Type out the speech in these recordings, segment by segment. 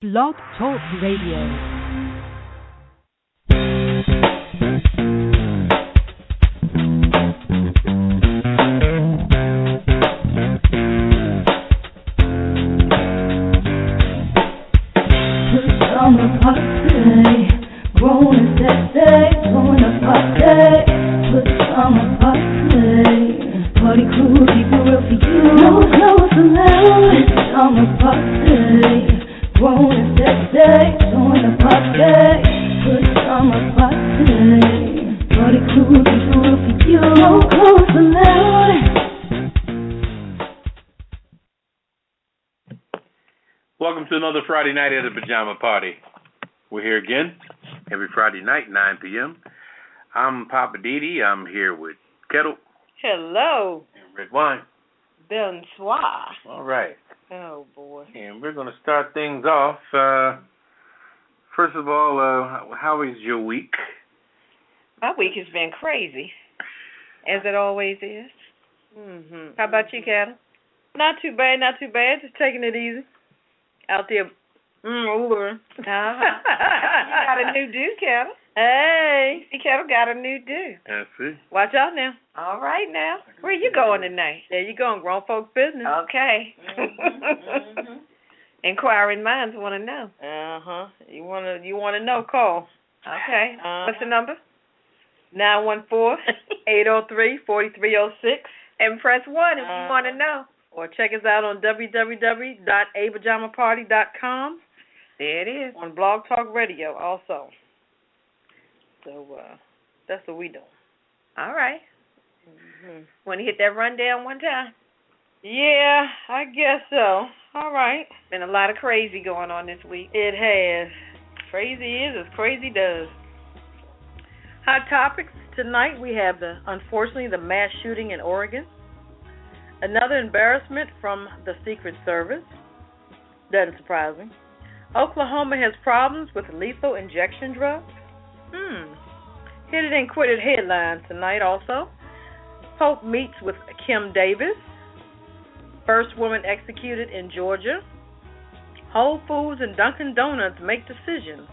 Blog Talk Radio. Party crew, keep it real for you. No clothes allowed. It's summer party. Grown and sexy, doing a party. Good summer party. Party crew, keep it real for you. No clothes allowed. Welcome to another Friday night at the Pajama Party. We're here again every Friday night, 9 p.m. I'm Poppa DD. I'm here with Ketel. Hello. And Redwine. Bonsoir. All right. Oh, boy. And we're going to start things off. First of all, how is your week? My week has been crazy, as it always is. Mm-hmm. How about you, Ketel? Not too bad, not too bad. Just taking it easy. Out there. Ubering. You got a new do, Ketel. Hey. See, Ketel got a new do. I see. Watch out now. All right now. Where you going tonight? There you going, grown folks' business. Okay. Mm-hmm. Inquiring minds want to know. Uh-huh. You want to know, call. Okay. What's the number? 914-803-4306. And press 1 if you want to know. Or check us out on www.apajamaparty.com. There it is. On Blog Talk Radio also. So that's what we do. All right. Mm-hmm. Want to hit that rundown one time? Yeah, I guess so. All right. Been a lot of crazy going on this week. It has. Crazy is as crazy does. Hot topics tonight, we have unfortunately the mass shooting in Oregon. Another embarrassment from the Secret Service. Doesn't surprise me. Oklahoma has problems with lethal injection drugs. Hit it and quit it headlines tonight also. Pope meets with Kim Davis. First woman executed in Georgia. Whole Foods and Dunkin' Donuts make decisions.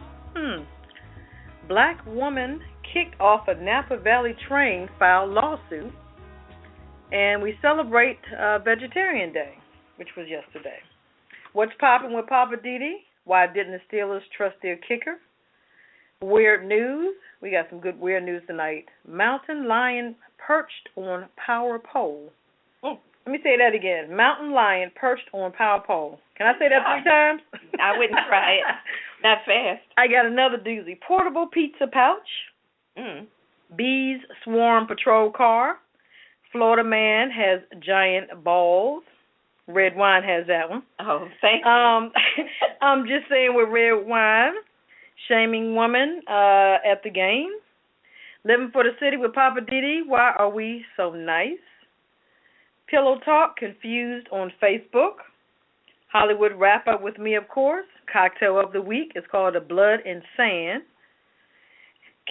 Black woman kicked off a Napa Valley train filed lawsuit. And we celebrate Vegetarian Day, which was yesterday. What's poppin' with Poppa DD? Why didn't the Steelers trust their kicker? Weird news. We got some good weird news tonight. Mountain lion perched on power pole. Let me say that again. Mountain lion perched on power pole. Can I say that 3 times? I wouldn't try it. Not fast. I got another doozy. Portable pizza pouch. Bees swarm patrol car. Florida man has giant balls. Redwine has that one. Oh, thank you. I'm just saying with Redwine. Shaming woman at the game. Living for the city with Poppa DD. Why are we so nice? Pillow talk confused on Facebook. Hollywood wrap up with me, of course. Cocktail of the week is called the Blood and Sand.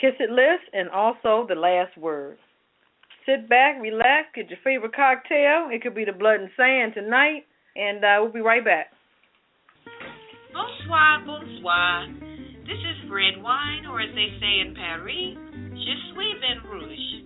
Kiss it list and also the last word. Sit back, relax, get your favorite cocktail. It could be the Blood and Sand tonight, and we'll be right back. Bonsoir, bonsoir. This is Redwine, or as they say in Paris, Je suis vin rouge.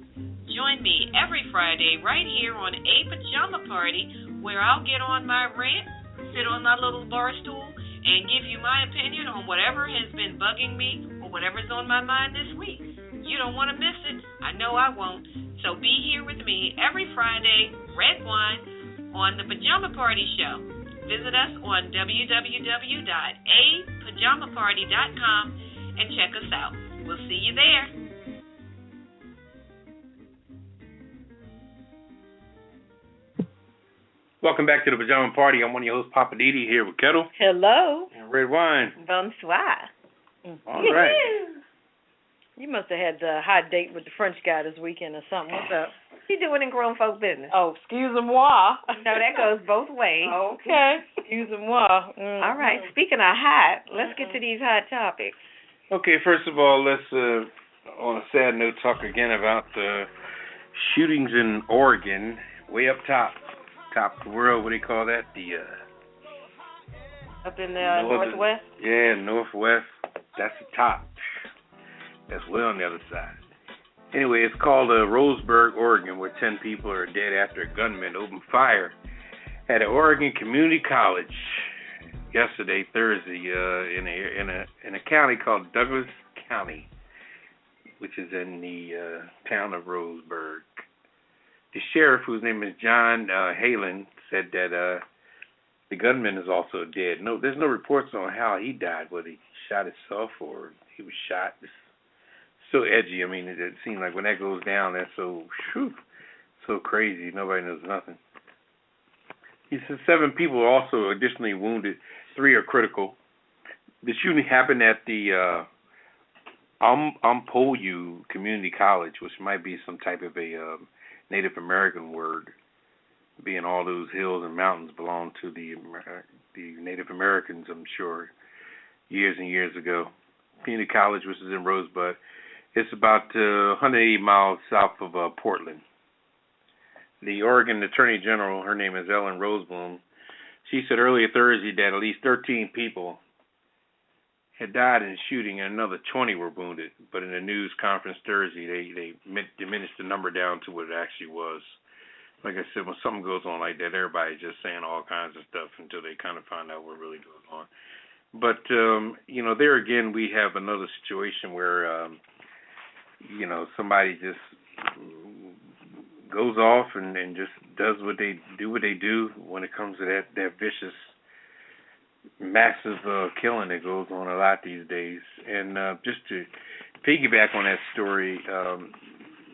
Join me every Friday right here on A Pajama Party, where I'll get on my rant, sit on my little bar stool, and give you my opinion on whatever has been bugging me or whatever's on my mind this week. You don't want to miss it. I know I won't. So be here with me every Friday, Redwine, on the Pajama Party Show. Visit us on www.apajamaparty.com and check us out. We'll see you there. Welcome back to the Pajama Party. I'm one of your hosts, Poppa DD, here with Ketel. Hello. And Redwine. Bonsoir. All right. You must have had a hot date with the French guy this weekend or something. What's up? He doing in grown folk business. Oh, excuse-moi. No, that goes both ways. Okay. Excuse-moi. All right. Speaking of hot, let's get to these hot topics. Okay, first of all, let's, on a sad note, talk again about the shootings in Oregon, way up top of the world. What do you call that? Up in the northwest? Yeah, northwest. That's the top. That's way on the other side. Anyway, it's called Roseburg, Oregon, where 10 people are dead after a gunman opened fire at an Oregon Community College yesterday, Thursday, in a county called Douglas County, which is in the town of Roseburg. The sheriff, whose name is John Halen, said that the gunman is also dead. No, there's no reports on how he died, whether he shot himself or he was shot. It's so edgy. I mean, it seems like when that goes down, that's so crazy. Nobody knows nothing. He said 7 people are also additionally wounded. 3 are critical. The shooting happened at the Umpoyu Community College, which might be some type of a Native American word, being all those hills and mountains belong to the Native Americans, I'm sure, years and years ago. Community College, which is in Rosebud, it's about 180 miles south of Portland. The Oregon Attorney General, her name is Ellen Rosebloom, she said earlier Thursday that at least 13 people had died in the shooting and another 20 were wounded. But in a news conference Thursday, they diminished the number down to what it actually was. Like I said, when something goes on like that, everybody's just saying all kinds of stuff until they kind of find out what really goes on. But, there again, we have another situation where, somebody just goes off and just does what they do when it comes to that vicious, massive killing that goes on a lot these days. And just to piggyback on that story,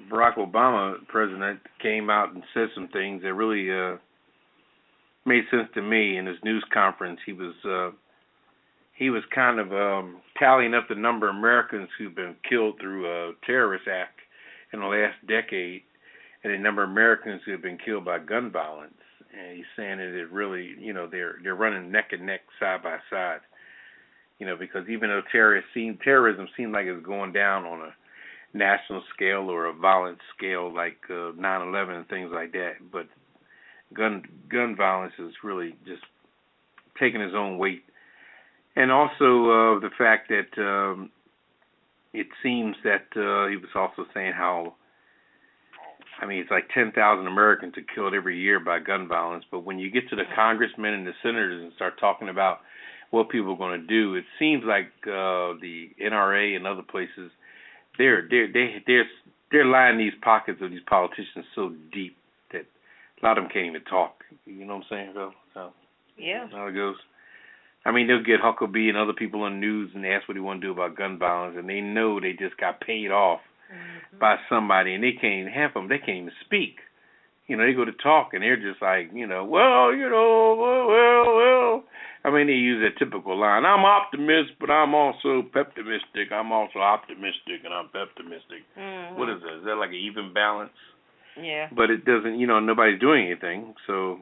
Barack Obama, president, came out and said some things that really made sense to me. In his news conference, he was kind of tallying up the number of Americans who've been killed through a terrorist act in the last decade, and the number of Americans who have been killed by gun violence. And he's saying that it really, they're running neck and neck, side by side. Because even though terrorism seems like it's going down on a national scale or a violent scale like 9/11 and things like that, but gun violence is really just taking its own weight. And also the fact that it seems that he was also saying how, it's like 10,000 Americans are killed every year by gun violence, but when you get to the congressmen and the senators and start talking about what people are going to do, it seems like the NRA and other places, they're lining these pockets of these politicians so deep that a lot of them can't even talk. You know what I'm saying, Phil? So, yeah. How it goes. They'll get Huckabee and other people on the news and ask what they want to do about gun violence, and they know they just got paid off by somebody, and they can't even speak. They go to talk, and they're just like, well. They use that typical line. I'm optimist, but I'm also pessimistic. I'm also optimistic, and I'm pessimistic. Mm-hmm. What is that? Is that like an even balance? Yeah. But it doesn't, nobody's doing anything, so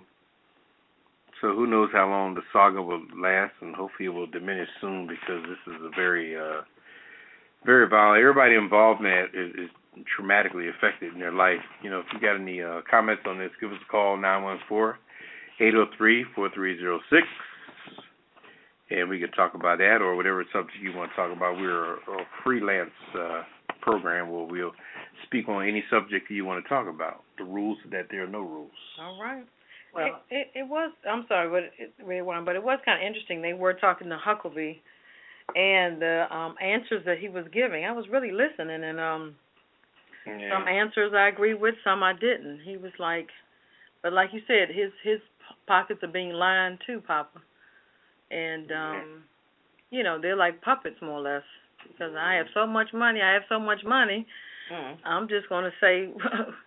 who knows how long the saga will last, and hopefully it will diminish soon, because this is a very, very violent. Everybody involved in that is traumatically affected in their life. If you got any comments on this, give us a call, 914-803-4306, and we can talk about that or whatever subject you want to talk about. We're a freelance program where we'll speak on any subject you want to talk about. The rules is that there are no rules. All right. Well, it was, I'm sorry, but it was kind of interesting. They were talking to Huckabee and the answers that he was giving. I was really listening, and some answers I agreed with, some I didn't. He was like, but like you said, his pockets are being lined too, Papa. And, they're like puppets more or less, because I have so much money. I'm just going to say,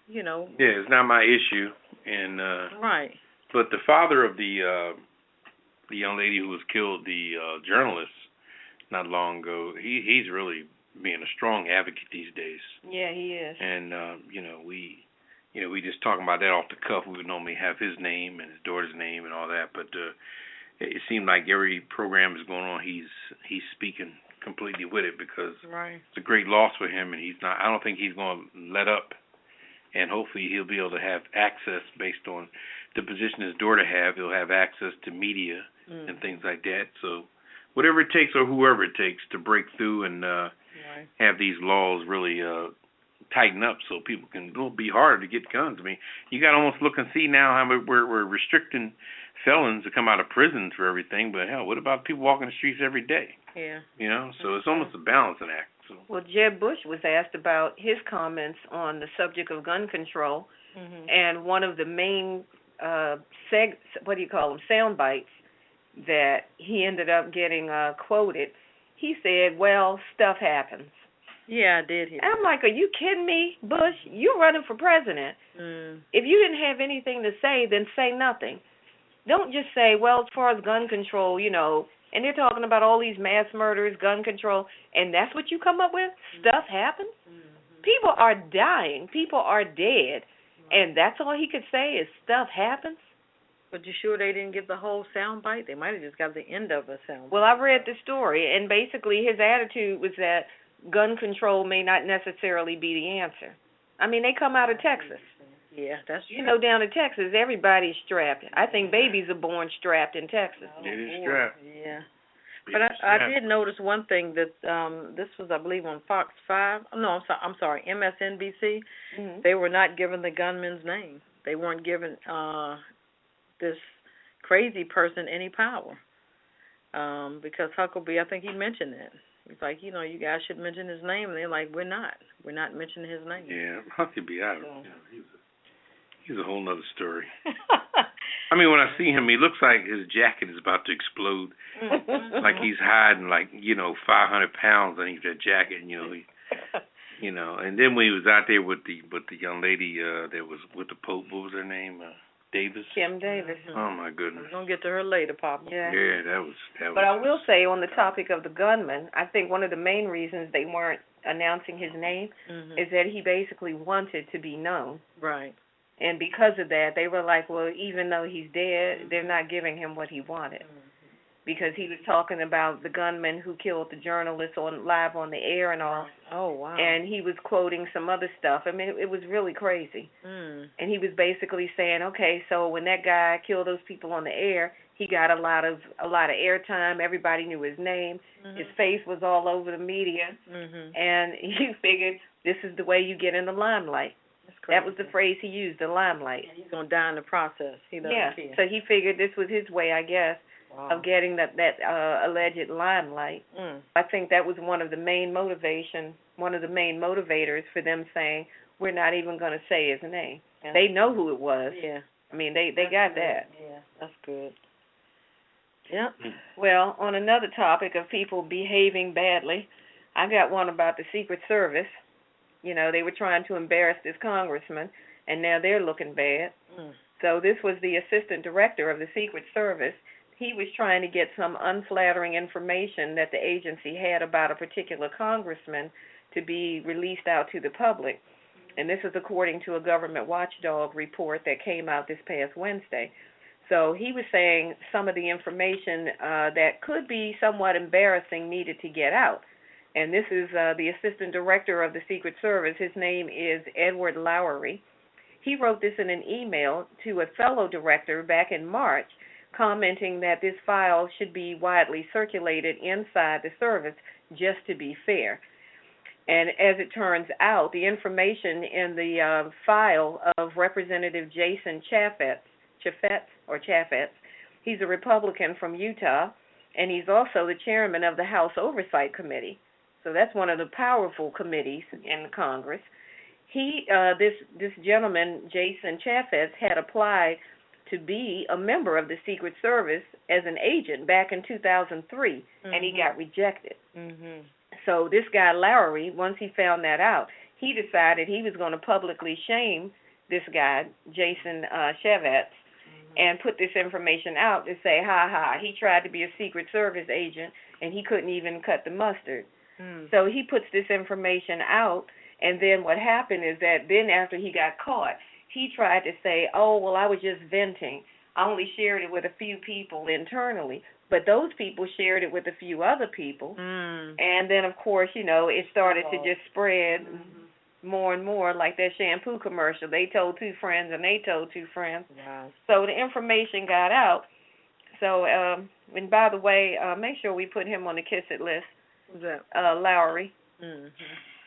Yeah, it's not my issue. And right. But the father of the young lady who was killed, the journalist, not long ago, he's really being a strong advocate these days. Yeah, he is. And we just talking about that off the cuff. We would normally have his name and his daughter's name and all that, but it seemed like every program is going on, he's speaking completely with it, because right. It's a great loss for him, and I don't think he's going to let up and hopefully he'll be able to have access based on the position his daughter have. He'll have access to media and things like that. So whatever it takes or whoever it takes to break through and have these laws really tighten up so people can, it'll be harder to get guns. I mean, you got to almost look and see now how we're restricting felons to come out of prison for everything, but hell, what about people walking the streets every day? Yeah. You know, so it's almost a balancing act. So. Well, Jeb Bush was asked about his comments on the subject of gun control, and one of the main sound bites that he ended up getting quoted, he said, well, stuff happens. Yeah, I did hear I'm like, are you kidding me, Bush? You're running for president. If you didn't have anything to say, then say nothing. Don't just say, well, as far as gun control, you know, and they're talking about all these mass murders, gun control, and that's what you come up with? Stuff happens? People are dying. People are dead. And that's all he could say is stuff happens? But you sure they didn't get the whole sound bite? They might have just got the end of a sound bite. Well, I read the story, and basically his attitude was that gun control may not necessarily be the answer. I mean, they come out of Texas. Yeah, that's true. You know, down in Texas, everybody's strapped. I think babies are born strapped in Texas. It is strapped. Yeah. But I did notice one thing that this was, I believe, on Fox 5. No, I'm sorry, MSNBC. They were not given the gunman's name. They weren't given this crazy person any power because Huckabee, I think he mentioned that. He's like, you know, you guys should mention his name. And they're like, we're not mentioning his name. Yeah, Huckabee, I don't know. He's a whole nother story. I mean, when I see him, he looks like his jacket is about to explode. Like he's hiding, 500 pounds underneath that jacket. And, and then when he was out there with the young lady that was with the Pope, what was her name? Davis. Kim Davis. Oh my goodness. We're gonna get to her later, Papa. Yeah. Yeah, that was. But I will say on the topic of the gunman, I think one of the main reasons they weren't announcing his name is that he basically wanted to be known. Right. And because of that, they were like, well, even though he's dead, they're not giving him what he wanted. Because he was talking about the gunman who killed the journalist live on the air and all. Oh, wow. And he was quoting some other stuff. I mean, it was really crazy. And he was basically saying, okay, so when that guy killed those people on the air, he got a lot of airtime. Everybody knew his name. His face was all over the media. And he figured this is the way you get in the limelight. That was the phrase he used, the limelight. And he's going to die in the process. He doesn't care. So he figured this was his way, I guess, of getting that alleged limelight. I think that was one of the main motivators for them saying, we're not even going to say his name. Yeah. They know who it was. Yeah. I mean, they got that. Yeah, that's good. Yeah. Well, on another topic of people behaving badly, I got one about the Secret Service. You know, they were trying to embarrass this congressman, and now they're looking bad. So this was the assistant director of the Secret Service. He was trying to get some unflattering information that the agency had about a particular congressman to be released out to the public. And this is according to a government watchdog report that came out this past Wednesday. So he was saying some of the information that could be somewhat embarrassing needed to get out. And this is the assistant director of the Secret Service. His name is Edward Lowery. He wrote this in an email to a fellow director back in March, commenting that this file should be widely circulated inside the service just to be fair. And as it turns out, the information in the file of Representative Jason Chaffetz, he's a Republican from Utah, and he's also the chairman of the House Oversight Committee. So that's one of the powerful committees in Congress. This gentleman, Jason Chaffetz, had applied to be a member of the Secret Service as an agent back in 2003, and he got rejected. So this guy, Lowery, once he found that out, he decided he was going to publicly shame this guy, Jason Chaffetz, and put this information out to say, he tried to be a Secret Service agent, and he couldn't even cut the mustard. So he puts this information out, and then what happened is that then after he got caught, he tried to say, oh, well, I was just venting. I only shared it with a few people internally, but those people shared it with a few other people. And then, of course, it started to just spread. more and more, like that shampoo commercial. They told two friends and they told two friends. Wow. So the information got out. So, and by the way, make sure we put him on the Kiss It list. Who's that? Lowry. Mm-hmm.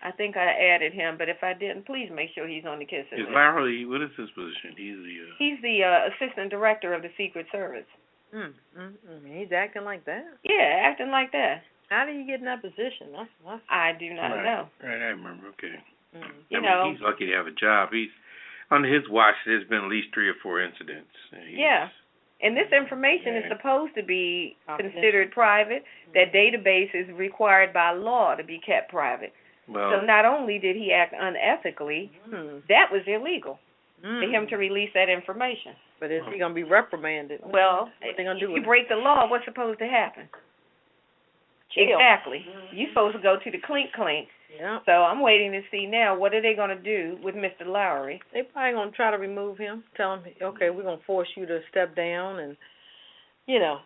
I think I added him, but if I didn't, please make sure he's on the Kiss It Is list. Lowry, what is his position? He's the assistant director of the Secret Service. He's acting like that? Yeah, acting like that. How do you get in that position? That's I do not know. Right, I remember. Okay. You know, he's lucky to have a job. He's under his watch. There's been at least 3 or 4 incidents. Yeah. And this information is supposed to be considered private. That database is required by law to be kept private. Well, so not only did he act unethically, that was illegal for him to release that information. But is he going to be reprimanded? Well, what they going to do? If you break the law, what's supposed to happen? Jail. Exactly. You're supposed to go to the clink. Yeah. So I'm waiting to see now what are they going to do with Mr. Lowry. They probably going to try to remove him. Tell him, okay, we're going to force you to step down and,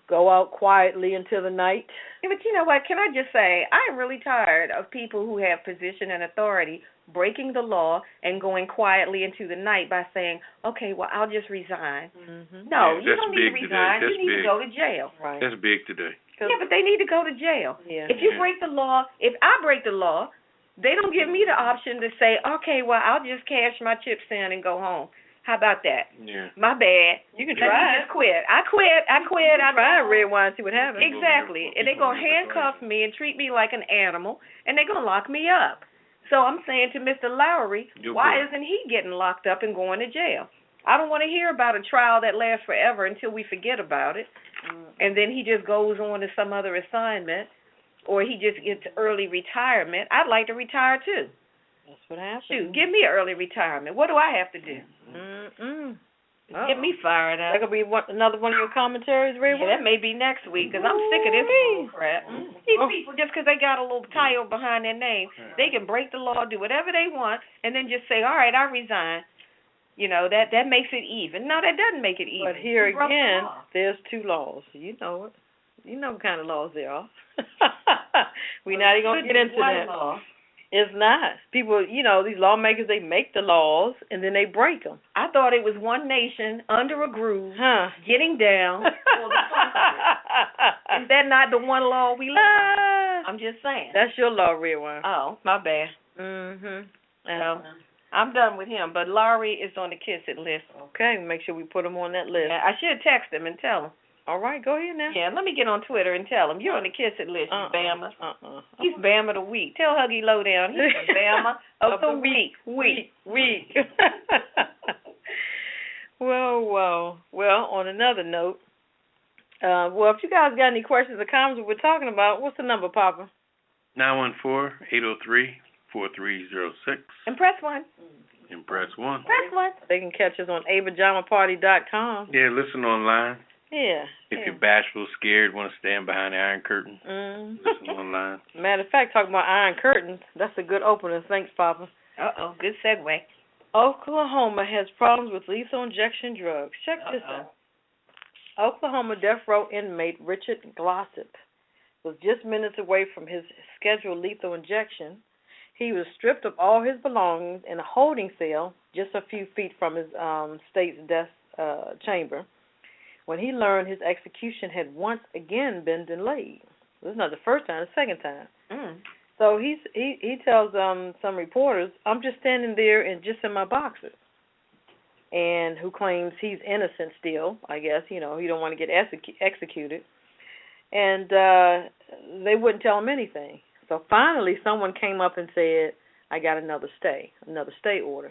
go out quietly until the night. Yeah, but you know what? Can I just say, I am really tired of people who have position and authority breaking the law and going quietly into the night by saying, okay, well, I'll just resign. Mm-hmm. No, you don't need to resign. You need to go to jail. Right. That's big today. Yeah, but they need to go to jail. Yeah. If you break the law, if I break the law, they don't give me the option to say, okay, well, I'll just cash my chips in and go home. How about that? Yeah. My bad. You can Let try. me just quit. I quit. Try Redwine and see what happens. Exactly. And they're going to handcuff me and treat me like an animal, and they're going to lock me up. So I'm saying to Mr. Lowry, why isn't he getting locked up and going to jail? I don't want to hear about a trial that lasts forever until we forget about it, and then he just goes on to some other assignment, or he just gets early retirement. I'd like to retire too. That's what happens. Shoot, give me an early retirement. What do I have to do? Get me fired up. That could be another one of your commentaries, Ray? Yeah, that may be next week, because I'm sick of this bull crap. These people, just because they got a little title behind their name, they can break the law, do whatever they want, and then just say, all right, I resign. That makes it even. No, that doesn't make it even. But here again, there's 2 laws. You know it. You know what kind of laws there are. We're not even going to get into that. Law. It's not. People, these lawmakers, they make the laws, and then they break them. I thought it was one nation under a groove, getting down. Is that not the one law we live by? I'm just saying. That's your law, Redwine. Oh, my bad. So, I'm done with him, but Laurie is on the Kiss It list. Okay, make sure we put him on that list. Yeah, I should text him and tell him. All right, go ahead now. Yeah, let me get on Twitter and tell him. You're on the Kiss It list, you Bama. He's Bama of the week. Tell Huggy Lowdown he's the Bama of the week. Week. Well, on another note, if you guys got any questions or comments what we're talking about, what's the number, Papa? 914-803-4306. And press 1. And press 1. Press 1. They can catch us on apajamaparty.com. Yeah, listen online. Yeah. If you're bashful, scared, want to stand behind the Iron Curtain, listen online. Matter of fact, talking about Iron Curtains, that's a good opener. Thanks, Papa. Uh-oh, good segue. Oklahoma has problems with lethal injection drugs. Check this out. Oklahoma death row inmate Richard Glossip was just minutes away from his scheduled lethal injection. He was stripped of all his belongings in a holding cell just a few feet from his state's death chamber when he learned his execution had once again been delayed. This is not the first time, the second time. So he tells some reporters, I'm just standing there and just in my boxers. And who claims he's innocent still, I guess, he don't want to get executed. And they wouldn't tell him anything. So finally someone came up and said, I got another stay order,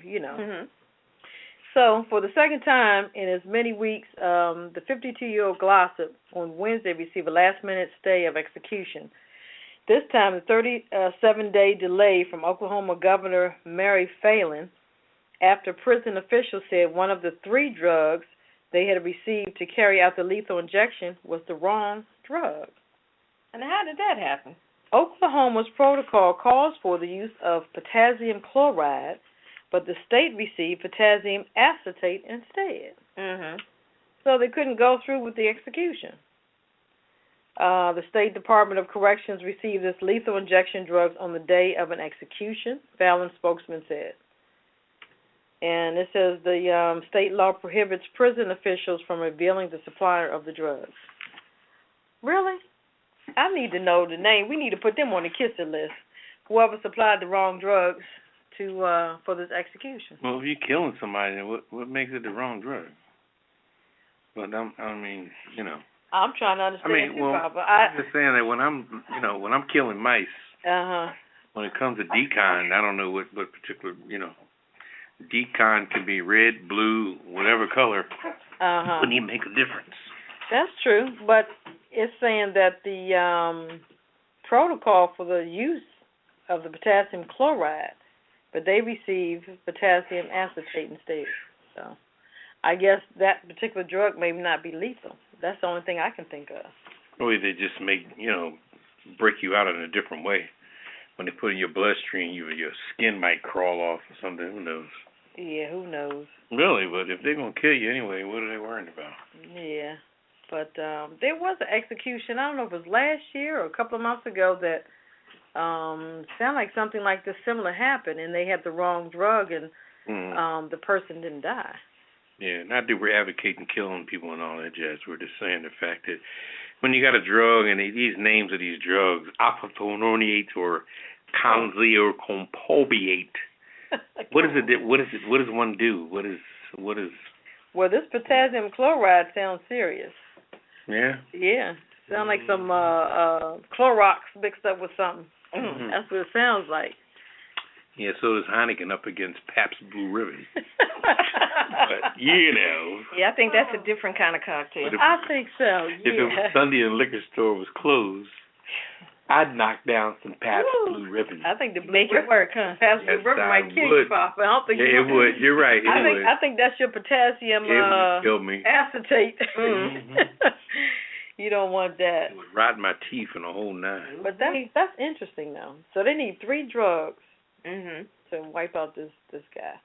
So for the second time in as many weeks, the 52-year-old Glossip on Wednesday received a last-minute stay of execution. This time, the 37-day delay from Oklahoma Governor Mary Phelan after prison officials said one of the 3 drugs they had received to carry out the lethal injection was the wrong drug. And how did that happen? Oklahoma's protocol calls for the use of potassium chloride, but the state received potassium acetate instead. So they couldn't go through with the execution. The State Department of Corrections received this lethal injection drugs on the day of an execution, Fallon spokesman said. And it says the state law prohibits prison officials from revealing the supplier of the drugs. Really? I need to know the name. We need to put them on the kisser list. Whoever supplied the wrong drugs to for this execution. Well, if you're killing somebody, then what makes it the wrong drug? But I mean, you know. I'm trying to understand. I mean, well, I'm just saying that when I'm killing mice. When it comes to decon, I don't know what particular, decon can be red, blue, whatever color. Wouldn't even make a difference. That's true, but it's saying that the protocol for the use of the potassium chloride, but they receive potassium acetate instead. So I guess that particular drug may not be lethal. That's the only thing I can think of. Or they just make, break you out in a different way. When they put it in your bloodstream, your skin might crawl off or something. Who knows? Yeah, who knows? Really, but if they're going to kill you anyway, what are they worrying about? Yeah, but there was an execution, I don't know if it was last year or a couple of months ago, that sounded like something like this similar happened, and they had the wrong drug, and the person didn't die. Yeah, not that we're advocating killing people and all that jazz. We're just saying the fact that when you got a drug and these names of these drugs, alpha-thionate or Conzy or compobiate, what is it? What does one do? What is? Well, this potassium chloride sounds serious. Yeah. Yeah, sounds like some Clorox mixed up with something. That's what it sounds like. Yeah, so is Heineken up against Pabst Blue Ribbon. But, Yeah, I think that's a different kind of cocktail. I think so, yeah. If it was Sunday and the liquor store was closed, I'd knock down some Pabst Blue Ribbon. I think to make it work, huh? Pabst Blue Ribbon might kill you, Papa. I don't think it would. You're right. I think that's your potassium it would kill me. acetate. You don't want that. It would rot my teeth in a whole nine. But that's interesting, though. So they need 3 drugs to wipe out this guy.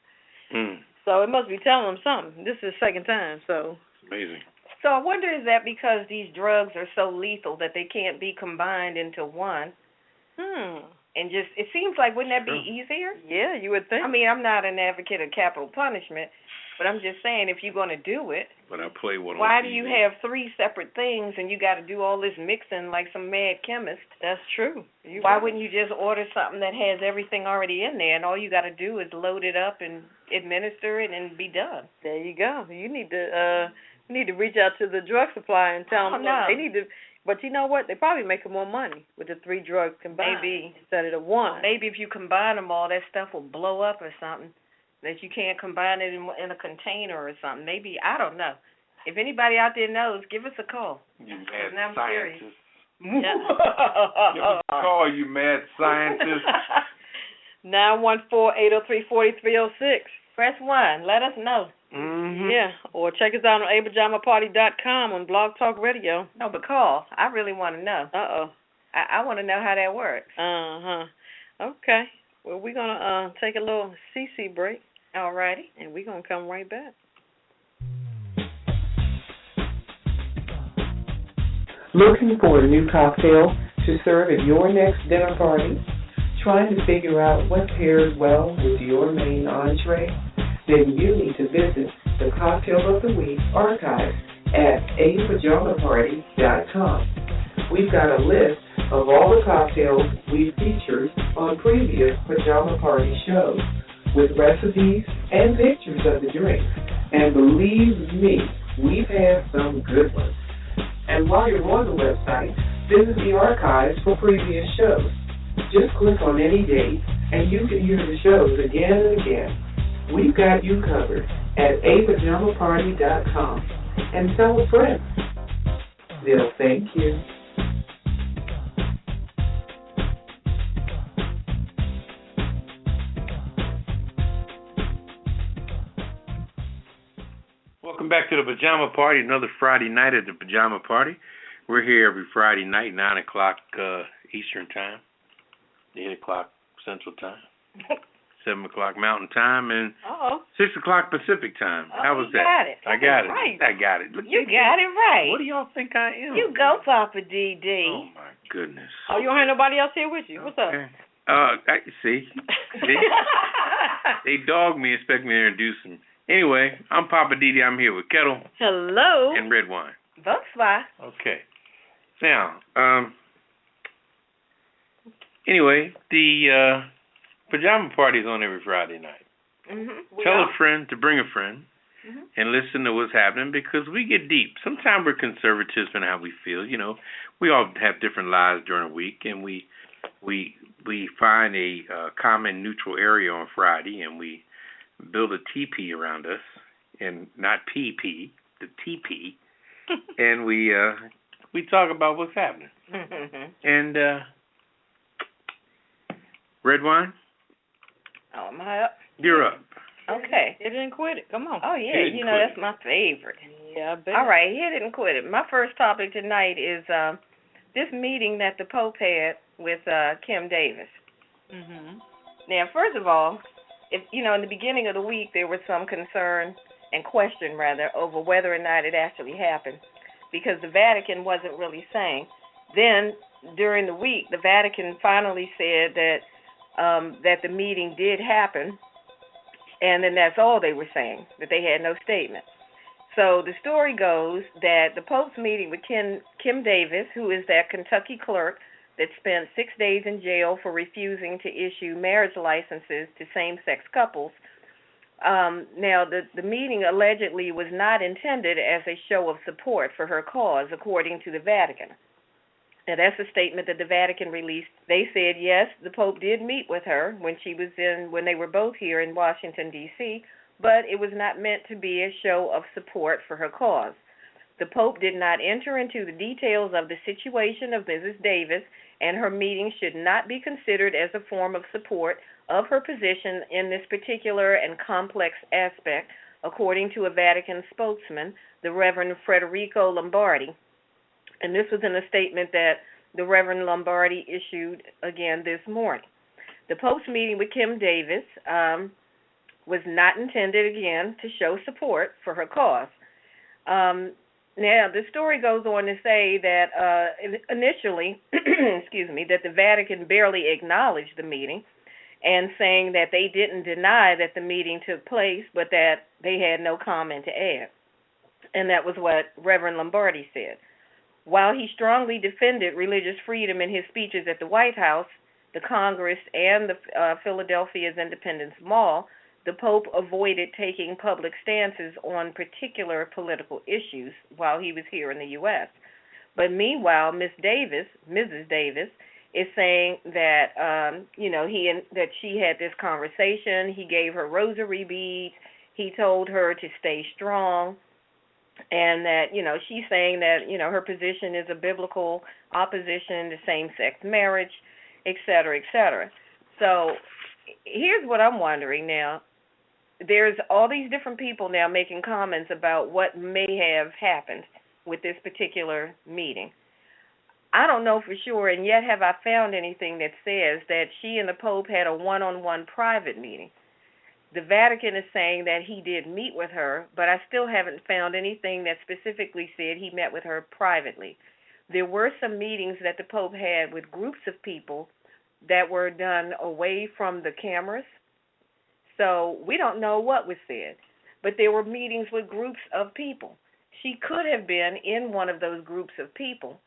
So it must be telling them something. This is the second time, so. It's amazing. So I wonder, is that because these drugs are so lethal that they can't be combined into one? And just, it seems like, wouldn't that be easier? Yeah, you would think. I mean, I'm not an advocate of capital punishment, but I'm just saying, if you're going to do it, but I play one. Why do you have 3 separate things and you got to do all this mixing like some mad chemist? That's true. Why wouldn't you just order something that has everything already in there, and all you got to do is load it up and administer it and be done? There you go. You need to reach out to the drug supplier and tell them they need to. But you know what? They probably making more money with the 3 drugs combined. Maybe instead of the 1. Maybe if you combine them all, that stuff will blow up or something. That you can't combine it in a container or something. Maybe, I don't know. If anybody out there knows, give us a call. You mad I'm scientist. Give us a call, you mad scientist. 914-803-4306. Press 1. Let us know. Yeah, or check us out on apajamaparty.com on Blog Talk Radio. No, but call. I really want to know. I want to know how that works. Okay. Well, we're going to take a little CC break. All righty. And we're going to come right back. Looking for a new cocktail to serve at your next dinner party? Trying to figure out what pairs well with your main entree? Then you need to visit the Cocktail of the Week archive at apajamaparty.com. We've got a list of all the cocktails we've featured on previous Pajama Party shows, with recipes and pictures of the drinks. And believe me, we've had some good ones. And while you're on the website, visit the archives for previous shows. Just click on any date, and you can hear the shows again and again. We've got you covered at apajamaparty.com. And tell a friend. They'll thank you. Welcome back to the Pajama Party, another Friday night at the Pajama Party. We're here every Friday night, 9 o'clock Eastern Time, 8 o'clock Central Time. 7 o'clock Mountain Time, and 6 o'clock Pacific Time. How was that? Got it. I got it. Right. I got it. Look, You got it right. What do y'all think I am? You go, Poppa DD. Oh, my goodness. Oh, you don't have nobody else here with you? What's up? See? They dog me, expect me to introduce them. Anyway, I'm Poppa DD. I'm here with Ketel. Hello. And Redwine. Volkswagen. Okay. Now, anyway, the Pajama Party is on every Friday night. Mm-hmm. Tell a friend to bring a friend and listen to what's happening, because we get deep. Sometimes we're conservative in how we feel. You know, we all have different lives during the week, and we find a common neutral area on Friday, and we build a teepee around us, and not PP, the teepee, and we talk about what's happening. And Redwine? Oh, am I up? You're up. Okay. Hit it and quit it. Come on. Oh, yeah. You know, that's my favorite. Yeah, I bet. All right, hit it and quit it. My first topic tonight is this meeting that the Pope had with Kim Davis. Mm-hmm. Now, first of all, if you know, in the beginning of the week, there was some concern and question, rather, over whether or not it actually happened, because the Vatican wasn't really saying. Then, during the week, the Vatican finally said that that the meeting did happen, and then that's all they were saying, that they had no statement. So the story goes that the Pope's meeting with Kim Davis, who is that Kentucky clerk that spent 6 days in jail for refusing to issue marriage licenses to same-sex couples. Now, the meeting allegedly was not intended as a show of support for her cause, according to the Vatican. Now, that's a statement that the Vatican released. They said, yes, the Pope did meet with her when they were both here in Washington, D.C., but it was not meant to be a show of support for her cause. The Pope did not enter into the details of the situation of Mrs. Davis, and her meeting should not be considered as a form of support of her position in this particular and complex aspect, according to a Vatican spokesman, the Reverend Federico Lombardi. And this was in a statement that the Reverend Lombardi issued again this morning. The Pope's meeting with Kim Davis was not intended, again, to show support for her cause. Now, the story goes on to say that initially, that the Vatican barely acknowledged the meeting, and saying that they didn't deny that the meeting took place, but that they had no comment to add. And that was what Reverend Lombardi said. While he strongly defended religious freedom in his speeches at the White House, the Congress, and the Philadelphia's Independence Mall, the Pope avoided taking public stances on particular political issues while he was here in the U.S. But meanwhile, Mrs. Davis, is saying that that she had this conversation. He gave her rosary beads. He told her to stay strong, and that she's saying that her position is a biblical opposition to same-sex marriage, et cetera, et cetera. So here's what I'm wondering now. There's all these different people now making comments about what may have happened with this particular meeting. I don't know for sure, and yet have I found anything that says that she and the Pope had a one-on-one private meeting. The Vatican is saying that he did meet with her, but I still haven't found anything that specifically said he met with her privately. There were some meetings that the Pope had with groups of people that were done away from the cameras. So we don't know what was said, but there were meetings with groups of people. She could have been in one of those groups of people,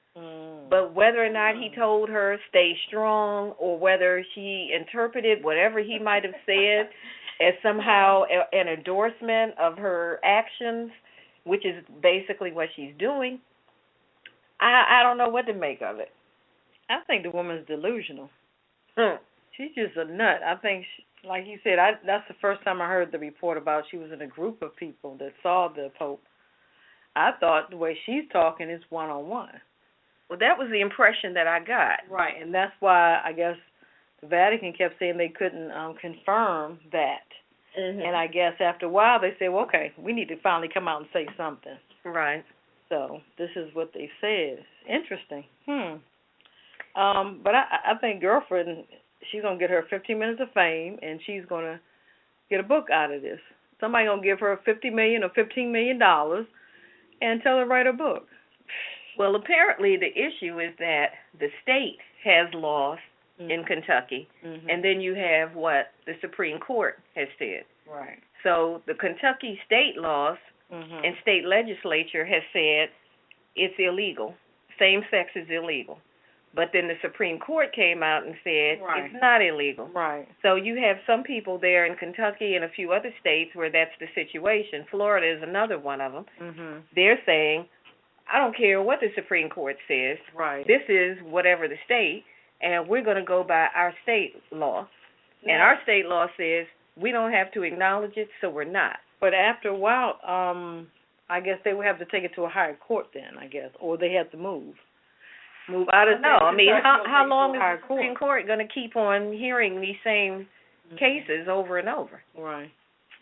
but whether or not he told her stay strong, or whether she interpreted whatever he might have said as somehow an endorsement of her actions, which is basically what she's doing, I don't know what to make of it. I think the woman's delusional. She's just a nut. I think, like you said, that's the first time I heard the report about she was in a group of people that saw the Pope. I thought the way she's talking is one-on-one. Well, that was the impression that I got. Right, and that's why I guess the Vatican kept saying they couldn't confirm that. Mm-hmm. And I guess after a while they said, well, okay, we need to finally come out and say something. Right. So this is what they said. Interesting. But I think girlfriend, she's gonna get her 15 minutes of fame, and she's gonna get a book out of this. Somebody gonna give her $50 million or $15 million and tell her to write a book. Well, apparently the issue is that the state has laws in Kentucky, and then you have what the Supreme Court has said. Right. So the Kentucky state laws and state legislature has said it's illegal. Same sex is illegal. But then the Supreme Court came out and said it's not illegal. Right. So you have some people there in Kentucky and a few other states where that's the situation. Florida is another one of them. They're saying, I don't care what the Supreme Court says. Right. This is whatever the state, and we're going to go by our state law. Yeah. And our state law says we don't have to acknowledge it, so we're not. But after a while, I guess they would have to take it to a higher court then, I guess, or they have to move out of. No, I mean, how long is the Supreme Court going to keep on hearing these same cases over and over? Right.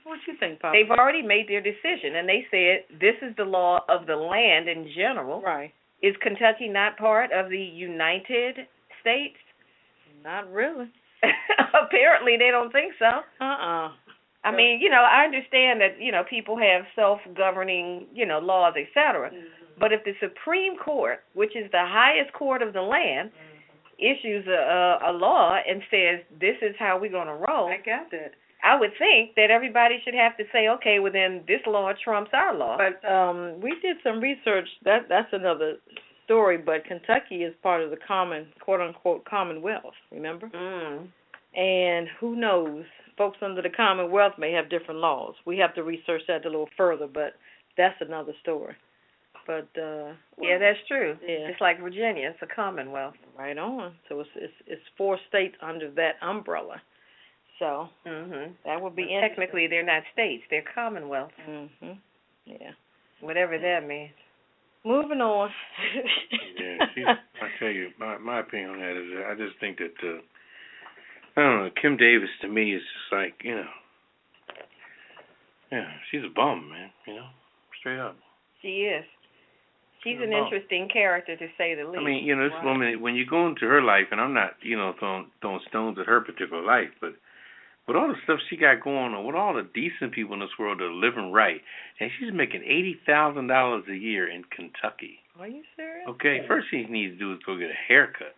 What you think, Papa? They've already made their decision, and they said this is the law of the land in general. Right. Is Kentucky not part of the United States? Not really. Apparently, they don't think so. I mean, I understand that, people have self-governing, laws, etc. But if the Supreme Court, which is the highest court of the land, issues a law and says this is how we're going to roll, I got that. I would think that everybody should have to say, okay, well then this law trumps our law. But we did some research. That's another story. But Kentucky is part of the quote unquote Commonwealth. Remember? And who knows? Folks under the Commonwealth may have different laws. We have to research that a little further. But that's another story. But yeah, that's true. Yeah. It's like Virginia. It's a Commonwealth. Right on. So it's 4 states under that umbrella. So that would be interesting. Technically, they're not states; they're commonwealths. Yeah, whatever that means. Moving on. Yeah, I tell you, my opinion on that is, I just think that I don't know. Kim Davis to me is just like she's a bum, man. Straight up. She is. She's an interesting character, to say the least. I mean, this woman, when you go into her life, and I'm not, throwing stones at her particular life, but with all the stuff she got going on, with all the decent people in this world that are living right, and she's making $80,000 a year in Kentucky. Are you serious? Okay, first she needs to do is go get a haircut.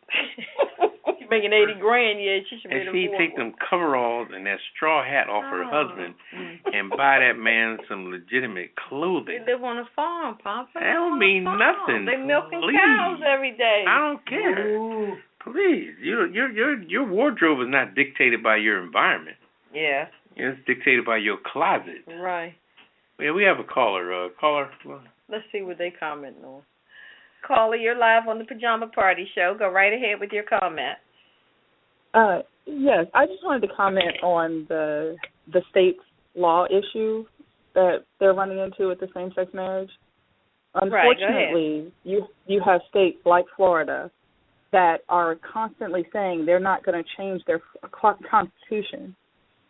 She's making $80,000, yeah. She should be. And she take them coveralls and that straw hat off her husband and buy that man some legitimate clothing. They live on a farm, Papa. That don't mean nothing. They milking cows every day. I don't care. Ooh. Please, your wardrobe is not dictated by your environment. Yeah. It's dictated by your closet. Right. Yeah, we have a caller. Caller. Let's see what they comment on. Caller, you're live on the Pajama Party Show. Go right ahead with your comment. Yes, I just wanted to comment on the state's law issue that they're running into with the same-sex marriage. Unfortunately, you have states like Florida that are constantly saying they're not going to change their constitution,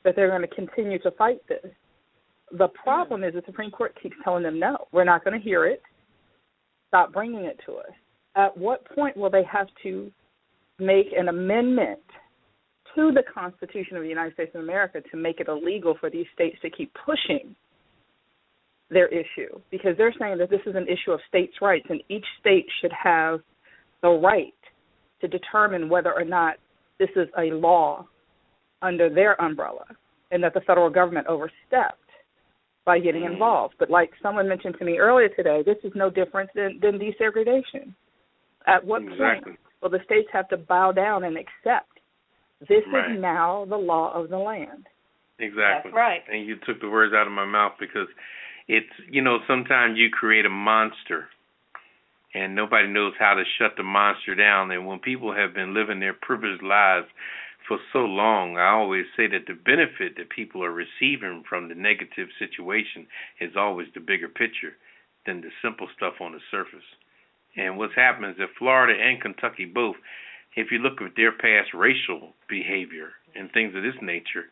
that they're going to continue to fight this. The problem is the Supreme Court keeps telling them, no, we're not going to hear it. Stop bringing it to us. At what point will they have to make an amendment to the Constitution of the United States of America to make it illegal for these states to keep pushing their issue? Because they're saying that this is an issue of states' rights, and each state should have the right to determine whether or not this is a law under their umbrella, and that the federal government overstepped by getting involved. But like someone mentioned to me earlier today, this is no different than desegregation. At what point will the states have to bow down and accept this is now the law of the land? Exactly. That's right. And you took the words out of my mouth, because it's, sometimes you create a monster and nobody knows how to shut the monster down. And when people have been living their privileged lives for so long, I always say that the benefit that people are receiving from the negative situation is always the bigger picture than the simple stuff on the surface. And what's happened is that Florida and Kentucky both, if you look at their past racial behavior and things of this nature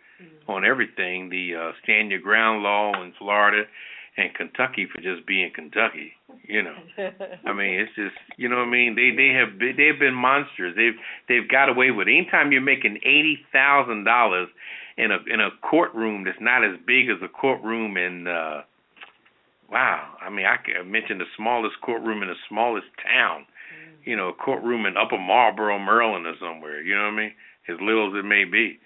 on everything, the stand your ground law in Florida and Kentucky for just being Kentucky. You know, I mean, it's just, you know what I mean. They've been monsters. They've got away with it. Anytime you're making $80,000 in a courtroom that's not as big as a courtroom in wow. I mean, I mentioned the smallest courtroom in the smallest town. You know, a courtroom in Upper Marlboro, Maryland, or somewhere. You know what I mean? As little as it may be.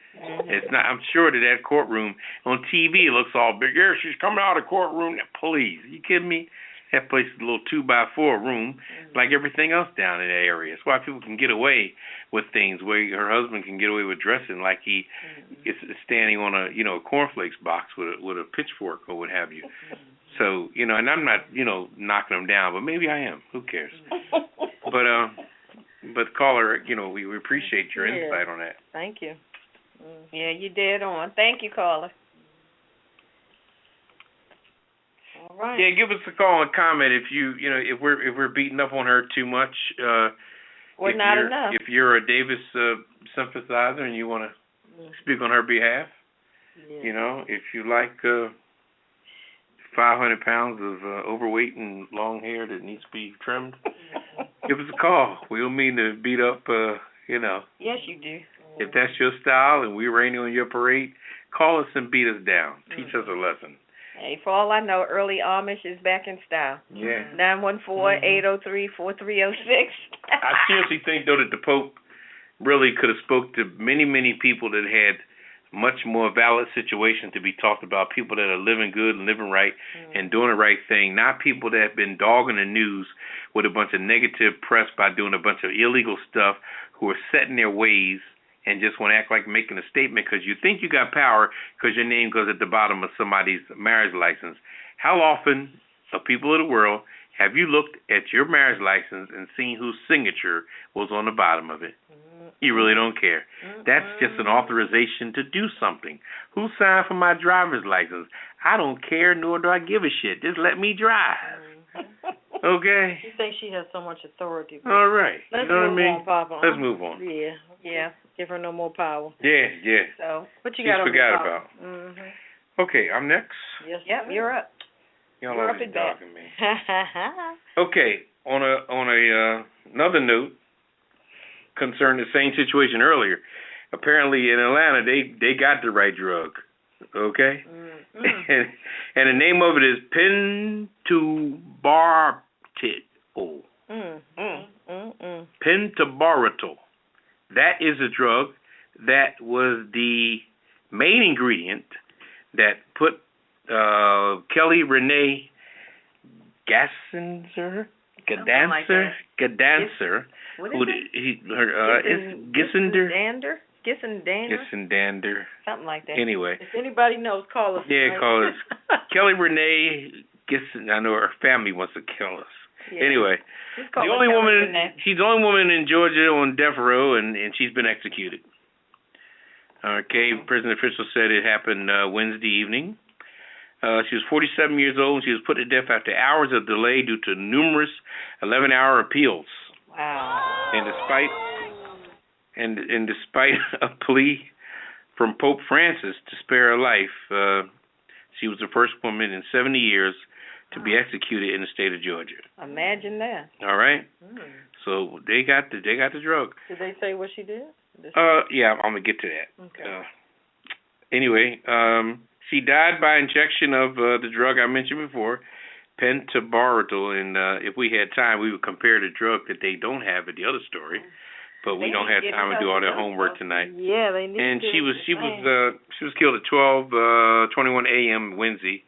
It's not. I'm sure that courtroom on TV looks all big. Yeah, she's coming out of the courtroom. Please, you kidding me? That place is a little 2x4 room, like everything else down in that area. That's why people can get away with things. Where her husband can get away with dressing like he is standing on a cornflakes box with a pitchfork or what have you. So and I'm not knocking them down, but maybe I am. Who cares? But caller, we appreciate your insight on that. Thank you. Yeah, you dead on. Thank you, caller. All right. Yeah, give us a call and comment if if we're beating up on her too much. Or not enough. If you're a Davis sympathizer and you want to speak on her behalf, if you like 500 pounds of overweight and long hair that needs to be trimmed, give us a call. We don't mean to beat up, Yes, you do. If that's your style and we're raining on your parade, call us and beat us down. Teach us a lesson. Hey, for all I know, early Amish is back in style. Yeah. 914-803-4306. I seriously think, though, that the Pope really could have spoke to many, many people that had much more valid situations to be talked about, people that are living good and living right and doing the right thing, not people that have been dogging the news with a bunch of negative press by doing a bunch of illegal stuff, who are set in their ways and just want to act like making a statement because you think you got power because your name goes at the bottom of somebody's marriage license. How often, people of the world, have you looked at your marriage license and seen whose signature was on the bottom of it? You really don't care. That's just an authorization to do something. Who signed for my driver's license? I don't care, nor do I give a shit. Just let me drive. Okay? You think she has so much authority. All right. Let's move on, Papa. Let's move on. Yeah. Give her no more power. Yeah. So, what you got on forgot the about. Okay, I'm next. Yes. Yep, you're up. Y'all You're always up at dogging me. Okay, on another note, concerned the same situation earlier. Apparently in Atlanta, they got the right drug. Okay? And the name of it is pentobarbital. Pentobarbital. That is a drug that was the main ingredient that put Kelly Renee Gadanser, Gissendander. Something like that. Anyway. If anybody knows, call us. Yeah, call us. Kelly Renee Gissen. I know her family wants to kill us. Yeah. Anyway, she's the only woman in Georgia on death row, and she's been executed. Okay, prison officials said it happened Wednesday evening. She was 47 years old, and she was put to death after hours of delay due to numerous 11-hour appeals. Wow. And despite a plea from Pope Francis to spare her life, she was the first woman in 70 years to be executed in the state of Georgia. Imagine that. All right. So they got the drug. Did they say what she did? Yeah, I'm gonna get to that. Okay. Anyway, she died by injection of the drug I mentioned before, pentobarbital. And if we had time, we would compare the drug that they don't have at the other story. But we don't have time to do all that homework tonight. Yeah, they need and to. she was killed at 12:21 a.m. Wednesday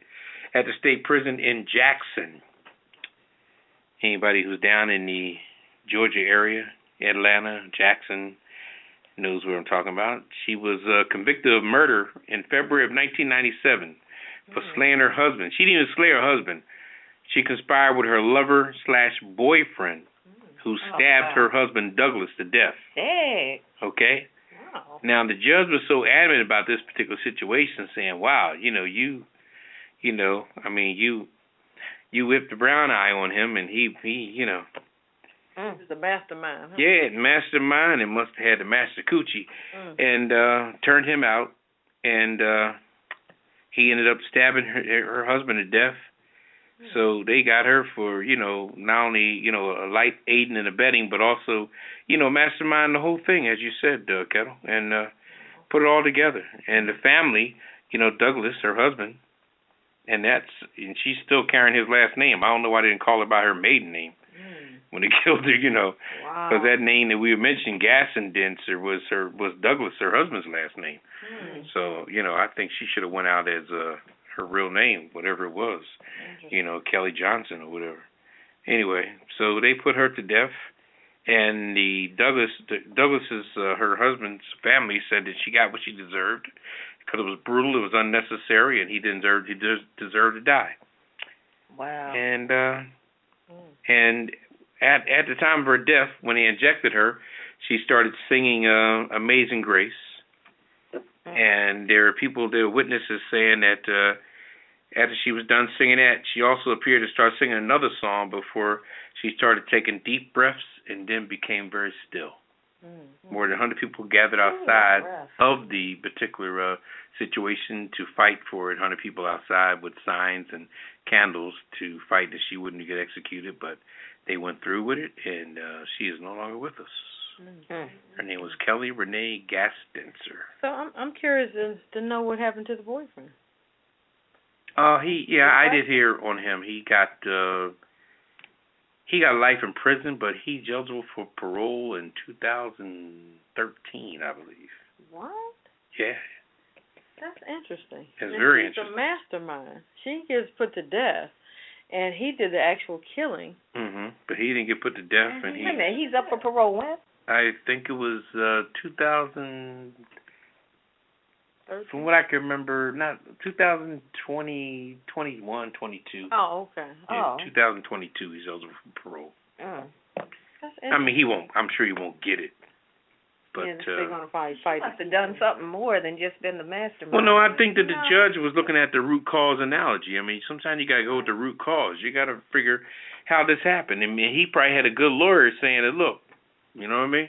at the state prison in Jackson. Anybody who's down in the Georgia area, Atlanta, Jackson, knows what I'm talking about. She was convicted of murder in February of 1997 for slaying her husband. She didn't even slay her husband. She conspired with her lover/boyfriend who stabbed her husband Douglas to death. Hey. Okay? Wow. Now, the judge was so adamant about this particular situation, saying, wow, you whipped the brown eye on him, and he He was the mastermind. Huh? Yeah, mastermind, and must have had the master coochie, and turned him out, and he ended up stabbing her husband to death So they got her for, not only, a light aiding and abetting, but also, mastermind the whole thing, as you said, Ketel, and put it all together. And the family, Douglas, her husband, and she's still carrying his last name. I don't know why they didn't call her by her maiden name when they killed her, Wow. because that name that we were mentioning, Gassendenser, was Douglas, her husband's last name. So, I think she should have went out as her real name, whatever it was, Kelly Johnson or whatever. Anyway, so they put her to death, and the Douglas's her husband's family said that she got what she deserved because it was brutal, it was unnecessary, and he deserved to die. Wow. And at the time of her death, when they injected her, she started singing "Amazing Grace." And there are witnesses saying that after she was done singing that, she also appeared to start singing another song before she started taking deep breaths and then became very still. More than 100 people gathered outside of the particular situation to fight for it. 100 people outside with signs and candles to fight that she wouldn't get executed, but they went through with it, and she is no longer with us. Her name was Kelly Renee Gassendenser. So I'm curious to know what happened to the boyfriend. I did hear on him. He got life in prison, but he's eligible for parole in 2013, I believe. What? Yeah. That's interesting. It's very interesting. He's a mastermind. She gets put to death, and he did the actual killing. But he didn't get put to death, and he's up for parole when? I think it was 2000. From what I can remember, not 2020, 21, 22. Oh, okay. Yeah, 2022, he's eligible for parole. I mean, he won't. I'm sure he won't get it. But they're gonna fight. Must have done something more than just been the mastermind. Well, no, I think that the judge was looking at the root cause analogy. I mean, sometimes you gotta go with the root cause. You gotta figure how this happened. I mean, he probably had a good lawyer saying that. Look, you know what I mean?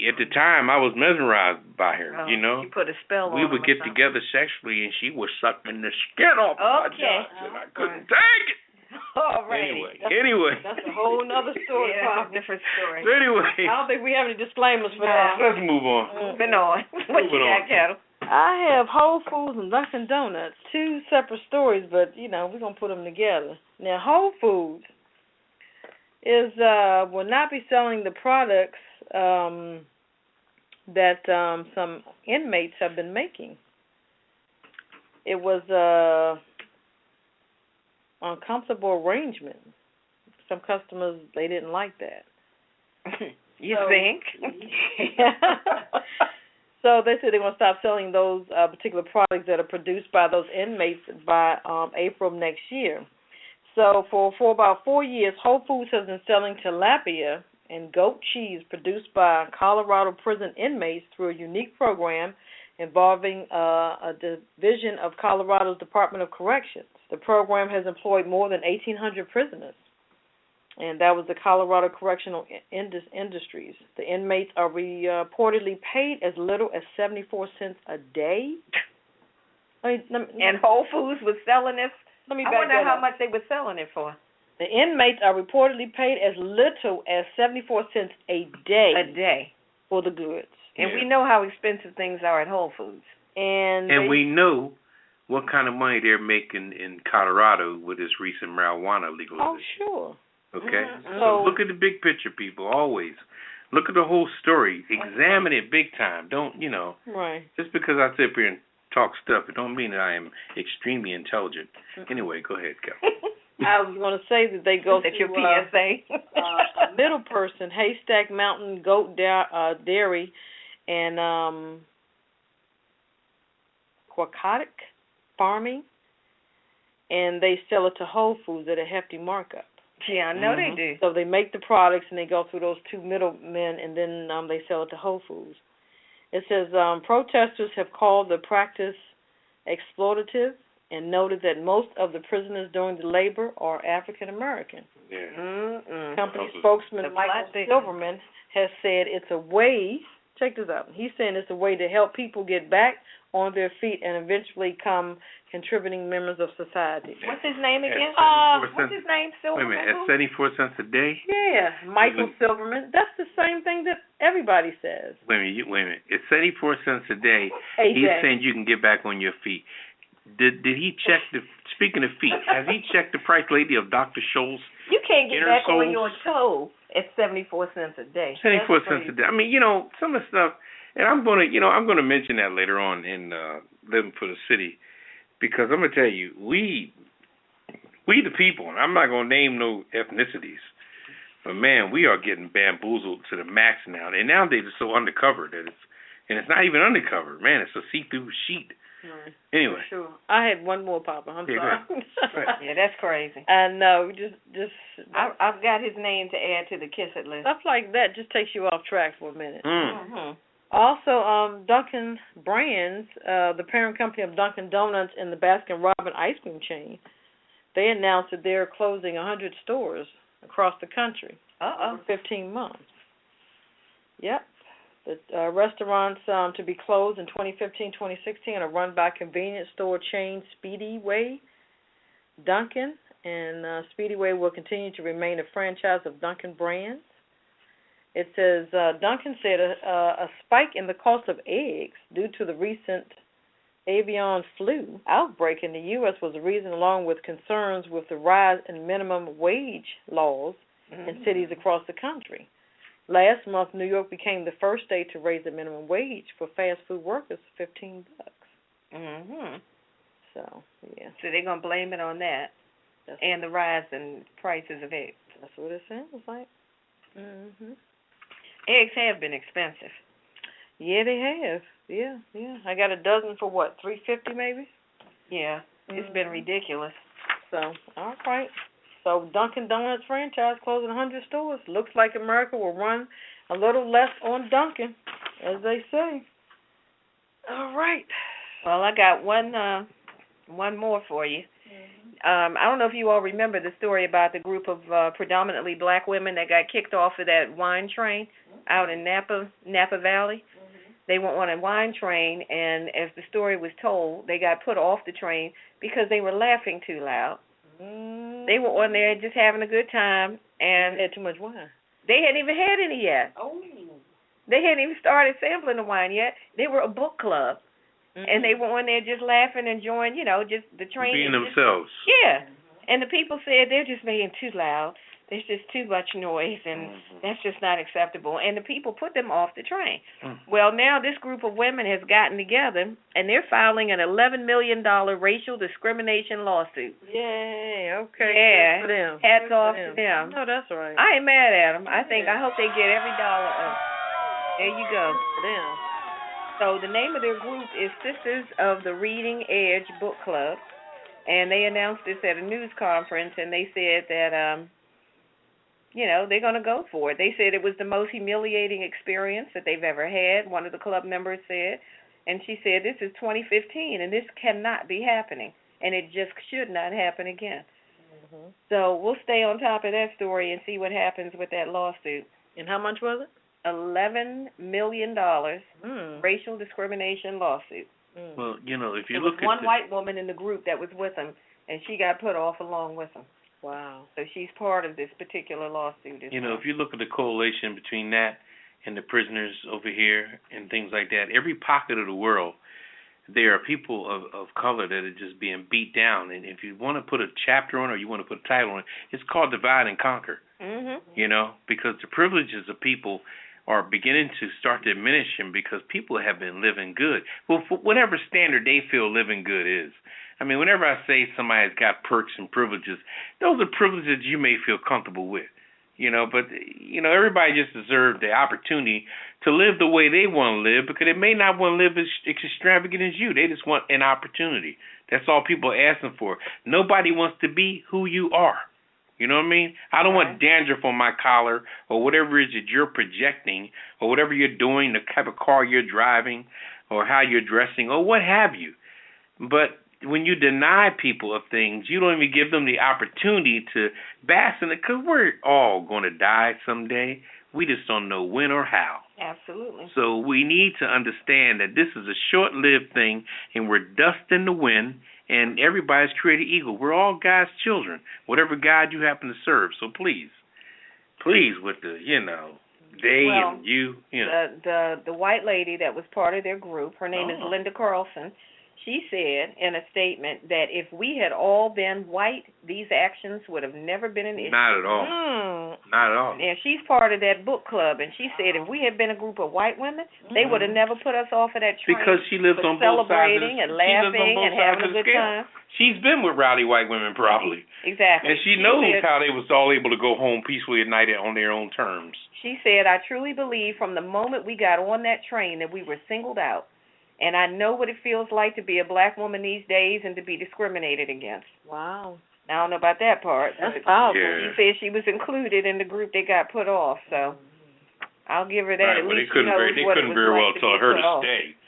At the time, I was mesmerized by her, She put a spell on we would get together sexually, and she was sucking the skin off my joints, and I couldn't take it. All right. Anyway. That's a whole other story. Yeah, that's a different story. So anyway. I don't think we have any disclaimers for that. Let's move on. Moving on. What you got, Ketel? I have Whole Foods and Dunkin' Donuts, two separate stories, but, we're going to put them together. Now, Whole Foods will not be selling the products that some inmates have been making. It was uncomfortable arrangement. Some customers, they didn't like that. You think? So they said they're going to stop selling those particular products that are produced by those inmates by April next year. So for about 4 years, Whole Foods has been selling tilapia and goat cheese produced by Colorado prison inmates through a unique program involving a division of Colorado's Department of Corrections. The program has employed more than 1,800 prisoners, and that was the Colorado Correctional Industries. The inmates are reportedly paid as little as 74 cents a day. And Whole Foods was selling this? I wonder how much they were selling it for. The inmates are reportedly paid as little as 74 cents a day. A day. For the goods. And we know how expensive things are at Whole Foods. And we know what kind of money they're making in Colorado with this recent marijuana legalization. Oh, sure. Okay? So look at the big picture, people, always. Look at the whole story. Examine it big time. Don't, Right. Just because I sit here and talk stuff, it don't mean that I am extremely intelligent. Anyway, go ahead, Kel. I was going to say that they go to your PSA. A middle person, Haystack Mountain Goat Dairy, and Aquatic Farming, and they sell it to Whole Foods at a hefty markup. Yeah, I know they do. So they make the products and they go through those two middlemen, and then they sell it to Whole Foods. It says protesters have called the practice exploitative and noted that most of the prisoners during the labor are African American. Yeah. Company spokesman Michael Silverman has said it's a way check this out. He's saying it's a way to help people get back on their feet and eventually become contributing members of society. What's his name again? What's his name? Silverman? Wait a minute, at 74 cents a day? Yeah, Michael Silverman. That's the same thing that everybody says. Wait a minute. It's 74 cents a day. AJ. He's saying you can get back on your feet. Did he check speaking of feet, has he checked the price lately of Dr. Scholl's? You can't get back Soles? on your toe at 74 cents a day. 74 cents a day. I mean, some of the stuff, and I'm gonna mention that later on in Living for the City, because I'm gonna tell you, we the people, and I'm not gonna name no ethnicities, but man, we are getting bamboozled to the max now. And nowadays it's so undercover that it's not even undercover, man. It's a see-through sheet. Right. Anyway, Sure. I had one more, Papa. I'm sorry. Yeah, that's crazy. And no, just I've got his name to add to the kiss it list. stuff like that just takes you off track for a minute. Mm-hmm. Also, Dunkin' Brands, the parent company of Dunkin' Donuts and the Baskin-Robbins ice cream chain, they announced that they're closing 100 stores across the country for 15 months. Yep. The restaurants to be closed in 2015-2016 are run by convenience store chain Speedway, Dunkin', and Speedway will continue to remain a franchise of Dunkin' Brands. It says Dunkin' said a spike in the cost of eggs due to the recent avian flu outbreak in the U.S. was the reason, along with concerns with the rise in minimum wage laws in cities across the country. Last month, New York became the first state to raise the minimum wage for fast food workers to $15. Mm-hmm. So, yeah. So they're going to blame it on that and the rise in prices of eggs. That's what it sounds like. Mm-hmm. Eggs have been expensive. Yeah, they have. Yeah. I got a dozen for what, $3.50 maybe? Yeah, it's been ridiculous. So, all right. So Dunkin' Donuts franchise closing 100 stores. Looks like America will run a little less on Dunkin', as they say. All right. Well, I got one more for you. I don't know if you all remember the story about the group of predominantly black women that got kicked off of that wine train out in Napa Valley. They went on a wine train, and as the story was told, they got put off the train because they were laughing too loud. They were on there just having a good time, and They had too much wine. they hadn't even had any yet. Oh. They hadn't even started sampling the wine yet. They were a book club, and they were on there just laughing, enjoying, just the train. being themselves. Yeah, and the people said they're just being too loud. There's just too much noise, and that's just not acceptable. And the people put them off the train. Well, now this group of women has gotten together, and they're filing an $11 million racial discrimination lawsuit. Yay, okay. Yeah, Good for them. hats off to them. No, that's right. I ain't mad at them. I hope they get every dollar of. There you go. For them. So the name of their group is Sisters of the Reading Edge Book Club, and they announced this at a news conference, and they said that they're going to go for it. They said it was the most humiliating experience that they've ever had, one of the club members said. And she said, this is 2015, and this cannot be happening, and it just should not happen again. So we'll stay on top of that story and see what happens with that lawsuit. And how much was it? $11 million racial discrimination lawsuit. Well, if you There look was at one white woman in the group that was with them, and she got put off along with them. Wow. So she's part of this particular lawsuit. if you look at the correlation between that and the prisoners over here and things like that, every pocket of the world, there are people of color that are just being beat down. And if you want to put a chapter on it or you want to put a title on it, it's called Divide and Conquer. Because the privileges of people are beginning to start to diminish them because people have been living good. Well, for whatever standard they feel living good is. I mean, whenever I say somebody's got perks and privileges, those are privileges you may feel comfortable with. But everybody just deserves the opportunity to live the way they want to live because they may not want to live as extravagant as you. They just want an opportunity. That's all people are asking for. Nobody wants to be who you are. You know what I mean? I don't want dandruff on my collar or whatever it is that you're projecting or whatever you're doing, the type of car you're driving or how you're dressing or what have you. But when you deny people of things, you don't even give them the opportunity to bask in it because we're all going to die someday. We just don't know when or how. Absolutely. So we need to understand that this is a short-lived thing, and we're dust in the wind, and everybody's created equal. We're all God's children, whatever God you happen to serve. So please, with the, they and you know. The white lady that was part of their group, her name is Linda Carlson. She said in a statement that if we had all been white, these actions would have never been an issue. Not at all. Not at all. And she's part of that book club, and she said if we had been a group of white women, they would have never put us off of that train. Because she lives on both sides of celebrating and laughing and having a good time. She's been with rowdy white women, probably. Exactly. And she knows how they was all able to go home peacefully at night on their own terms. She said, I truly believe from the moment we got on that train that we were singled out. And I know what it feels like to be a black woman these days and to be discriminated against. Wow. I don't know about that part. That's powerful. Yeah. She said she was included in the group that got put off, so I'll give her that. Right, at well, least they couldn't very well tell her to off. stay.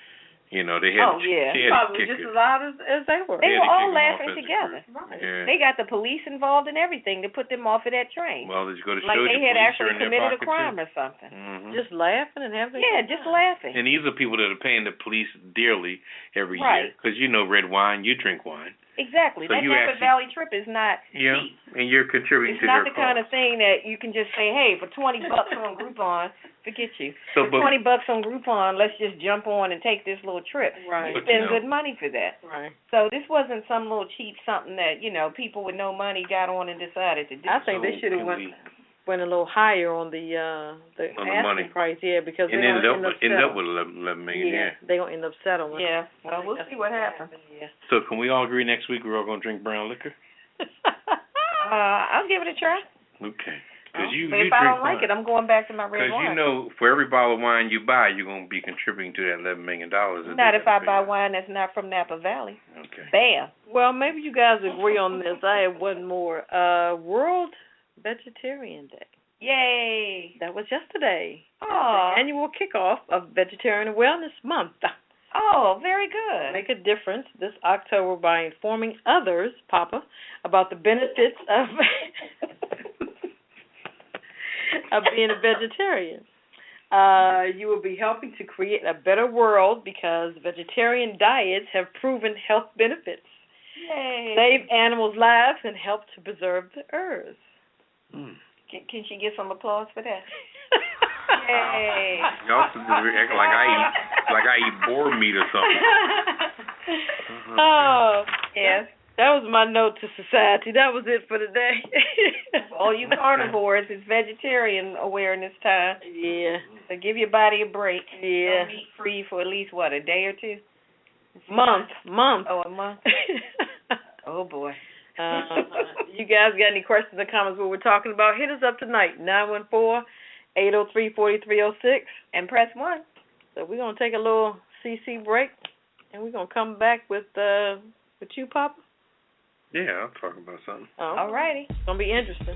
They had Probably just as loud as they were. They were all laughing together. Right. Yeah. They got the police involved in everything to put them off of that train. Well, it's going to like show they the had police actually are in their committed a pocket, crime too. or something. Mm-hmm. Just laughing and having. Yeah, just laughing. And these are people that are paying the police dearly every Right. year. Because red wine, you drink wine. Exactly. So that you Napa actually- Valley trip is not cheap. And you're contributing It's to not their the kind cause. of thing that you can just say, hey, for $20 on Groupon, forget you. So, For $20 on Groupon, let's just jump on and take this little trip. Right. You But, spend good money for that. Right. So this wasn't some little cheap something that, people with no money got on and decided to do. I think they should have went a little higher on the On the asking money. price, because And they're ended gonna up with $11 million. they're gonna end up settling. Yeah. So we'll see what happens. Yeah. So can we all agree next week we're all going to drink brown liquor? I'll give it a try. Okay. Because you But if drink I don't wine. like it, I'm going back to my red Because wine. for every bottle of wine you buy, you're going to be contributing to that $11 million. Not if I buy wine that's not from Napa Valley. Okay. Bam. Well, maybe you guys agree on this. I have one more. World Vegetarian Day. Yay. That was yesterday. Oh. The annual kickoff of Vegetarian Wellness Month. Oh, very good. Make a difference this October by informing others, Papa, about the benefits of of being a vegetarian. You will be helping to create a better world because vegetarian diets have proven health benefits. Yay. Save animals' lives and help to preserve the earth. Mm. Can she get some applause for that? Yay. You also act like I eat boar meat or something. Oh, Yes. that was my note to society. That was it for today. All you carnivores, it's vegetarian awareness time. Yeah. So give your body a break. Yeah. Go meat free for at least, a day or two? Month. Oh, a month. Oh, boy. You guys got any questions or comments what we're talking about? Hit us up tonight, 914-803-4306. And press 1. So we're going to take a little CC break, and we're going to come back with you, Papa. Yeah, I'll talk about something. Oh, All righty. It's going to be interesting.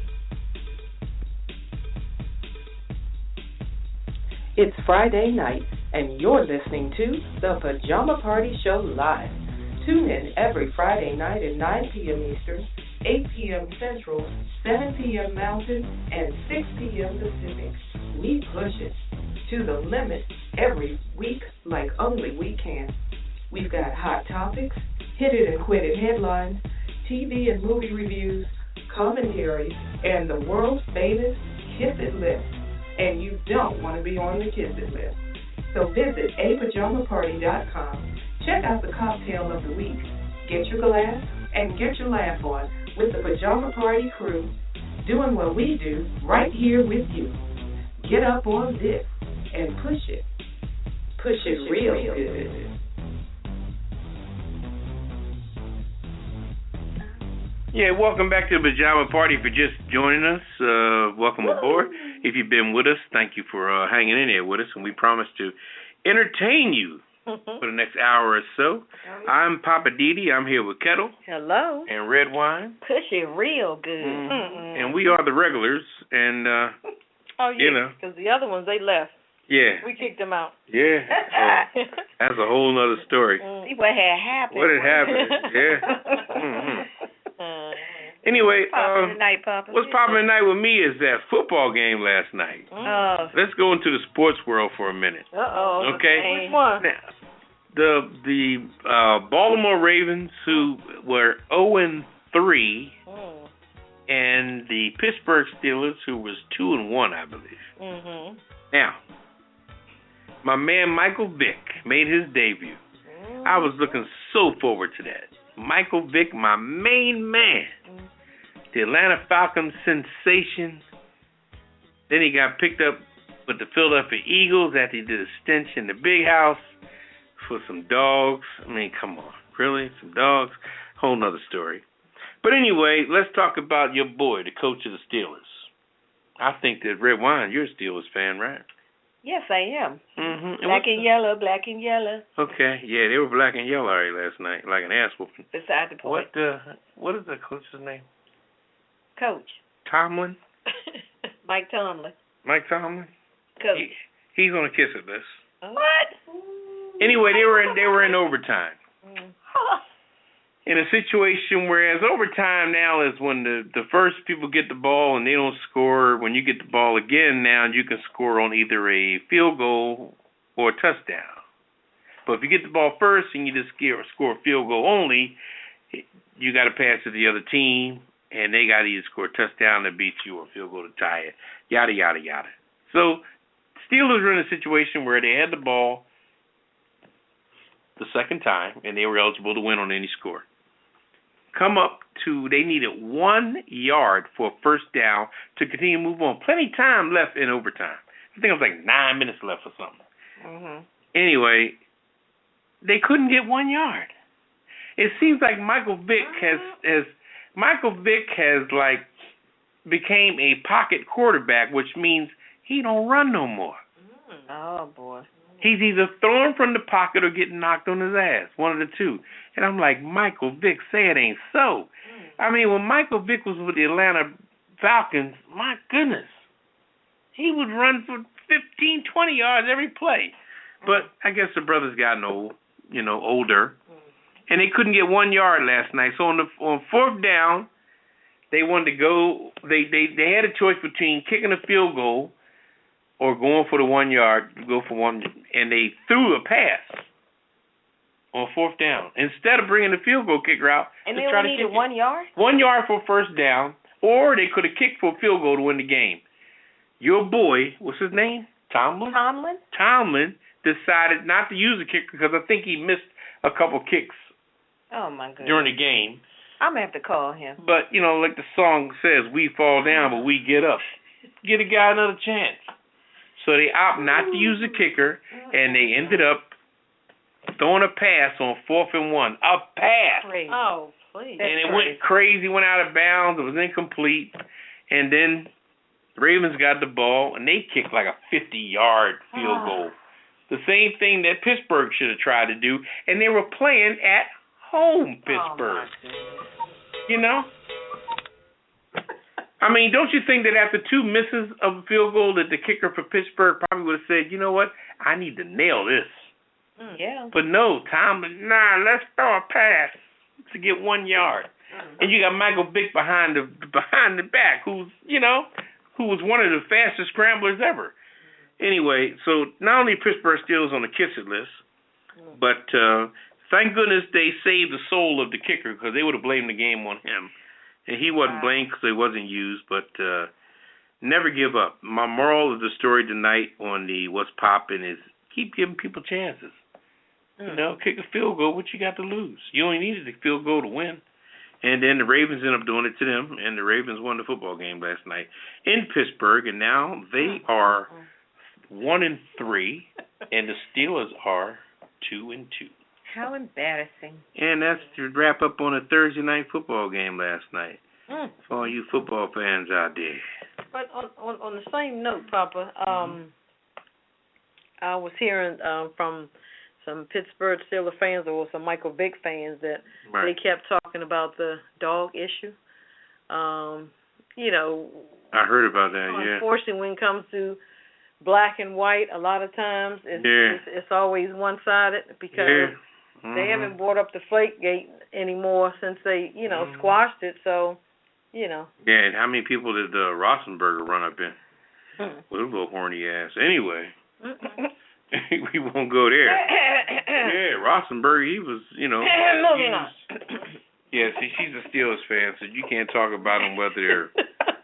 It's Friday night, and you're listening to the Pajama Party Show Live. Tune in every Friday night at 9 p.m. Eastern, 8 p.m. Central, 7 p.m. Mountain, and 6 p.m. Pacific. We push it to the limit every week like only we can. We've got hot topics, hit it and quit it headlines, TV and movie reviews, commentaries, and the world's famous Kiss It list. And you don't want to be on the Kiss It list. So visit apajamaparty.com. Check out the cocktail of the week. Get your glass and get your laugh on with the Pajama Party Crew, doing what we do right here with you. Get up on this and push it. Push it real good. Yeah, welcome back to the Pajama Party. If you're just joining us, welcome aboard. If you've been with us, thank you for hanging in there with us, and we promise to entertain you for the next hour or so. I'm Poppa DD. I'm here with Ketel. Hello. And Redwine. Push it real good. And we are the regulars, and, Oh, yeah, because the other ones, they left. yeah. We kicked them out. Yeah. That's a whole nother story. See what had happened. What had happened? Yeah. Mm-hmm. Anyway, Poppin' tonight, Papa. what's popping tonight with me is that football game last night. Let's go into the sports world for a minute. Okay. Which one? Now, the Baltimore Ravens, who were 0-3, and the Pittsburgh Steelers, who was 2-1, I believe. Now, my man Michael Vick made his debut. I was looking so forward to that. Michael Vick, my main man. The Atlanta Falcons sensation. Then he got picked up with the Philadelphia Eagles after he did a stint in the big house for some dogs. I mean, come on. Really? Some dogs? Whole nother story. But anyway, let's talk about your boy, the coach of the Steelers. I think that Redwine, you're a Steelers fan, right? Yes, I am. Black and yellow, black and yellow. Okay, yeah, they were black and yellow last night, like an ass whooping. Beside the point. What is the coach's name? Coach. Tomlin? Mike Tomlin. Mike Tomlin? Coach. He's on a kiss it list. What? Anyway, they were in overtime. In a situation whereas overtime now is when the first people get the ball and they don't score. When you get the ball again now, you can score on either a field goal or a touchdown. But if you get the ball first and you just score a field goal only, you got to pass to the other team, and they got to either score a touchdown to beat you or a field goal to tie it, yada, yada, yada. So Steelers were in a situation where they had the ball the second time, and they were eligible to win on any score. They needed 1 yard for a first down to continue to move on. Plenty of time left in overtime. I think it was like 9 minutes left or something. Anyway, they couldn't get 1 yard. It seems like Michael Vick has became a pocket quarterback, which means he don't run no more. Oh boy. He's either throwing from the pocket or getting knocked on his ass, one of the two. And I'm like, Michael Vick, say it ain't so. I mean, when Michael Vick was with the Atlanta Falcons, my goodness, he would run for 15, 20 yards every play. But I guess the brothers gotten older, and they couldn't get 1 yard last night. So on fourth down, they wanted to go. They had a choice between kicking a field goal or going for the 1 yard, go for one, and they threw a pass on fourth down instead of bringing the field goal kicker out. And they only needed 1 yard? 1 yard for first down, or they could have kicked for a field goal to win the game. Your boy, what's his name? Tomlin? Tomlin decided not to use the kicker because I think he missed a couple kicks during the game. I'm going to have to call him. But, like the song says, we fall down, but we get up. Get a guy another chance. So they opt not to use the kicker, and they ended up throwing a pass on 4th and 1. A pass! Crazy. Oh, please. And it went crazy, went out of bounds. It was incomplete. And then the Ravens got the ball, and they kicked like a 50-yard field goal. The same thing that Pittsburgh should have tried to do, and they were playing at home, Pittsburgh. I mean, don't you think that after 2 misses of a field goal that the kicker for Pittsburgh probably would have said, you know what, I need to nail this. Yeah. But no, let's throw a pass to get 1 yard. And you got Michael Vick behind the back, who was one of the fastest scramblers ever. Anyway, so not only Pittsburgh Steelers on the kiss it list, but thank goodness they saved the soul of the kicker because they would have blamed the game on him. And he wasn't blamed because it wasn't used, but never give up. My moral of the story tonight on the What's Poppin' is keep giving people chances. Kick a field goal, what you got to lose? You only needed a field goal to win. And then the Ravens ended up doing it to them, and the Ravens won the football game last night in Pittsburgh, and now they are 1-3, and the Steelers are 2-2. How embarrassing. And that's to wrap up on a Thursday night football game last night. For all you football fans out there. But on the same note, Papa, I was hearing from some Pittsburgh Steelers fans or some Michael Vick fans that they kept talking about the dog issue. I heard about that, unfortunately, when it comes to black and white, a lot of times it's always one-sided because they haven't brought up the Flakegate anymore since they, squashed it. So you know. Yeah, and how many people did Rossenberger run up in? With a little horny ass. Anyway, we won't go there. Yeah, Rossenberger, he was, you know. Moving on. Yeah, see, she's a Steelers fan, so you can't talk about them whether they're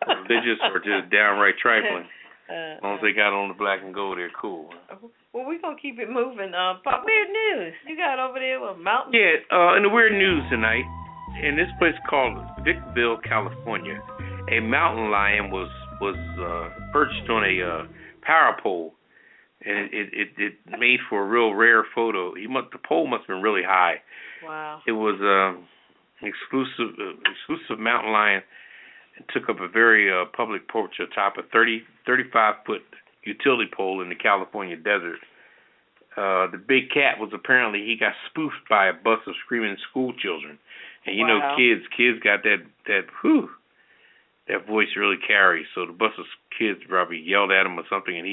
religious or just downright trifling. As long as they got on the black and gold, they're cool. Well, we're going to keep it moving. Pop, weird news. You got over there with mountains? Yeah, in the weird news tonight, in this place called Victorville, California, a mountain lion was perched on a power pole, and it made for a real rare photo. The pole must have been really high. Wow. It was an exclusive mountain lion. It took up a very public porch atop a 35-foot utility pole in the California desert. The big cat was apparently, he got spoofed by a bus of screaming school children. And you know, kids got that voice really carries. So the bus of kids probably yelled at him or something, and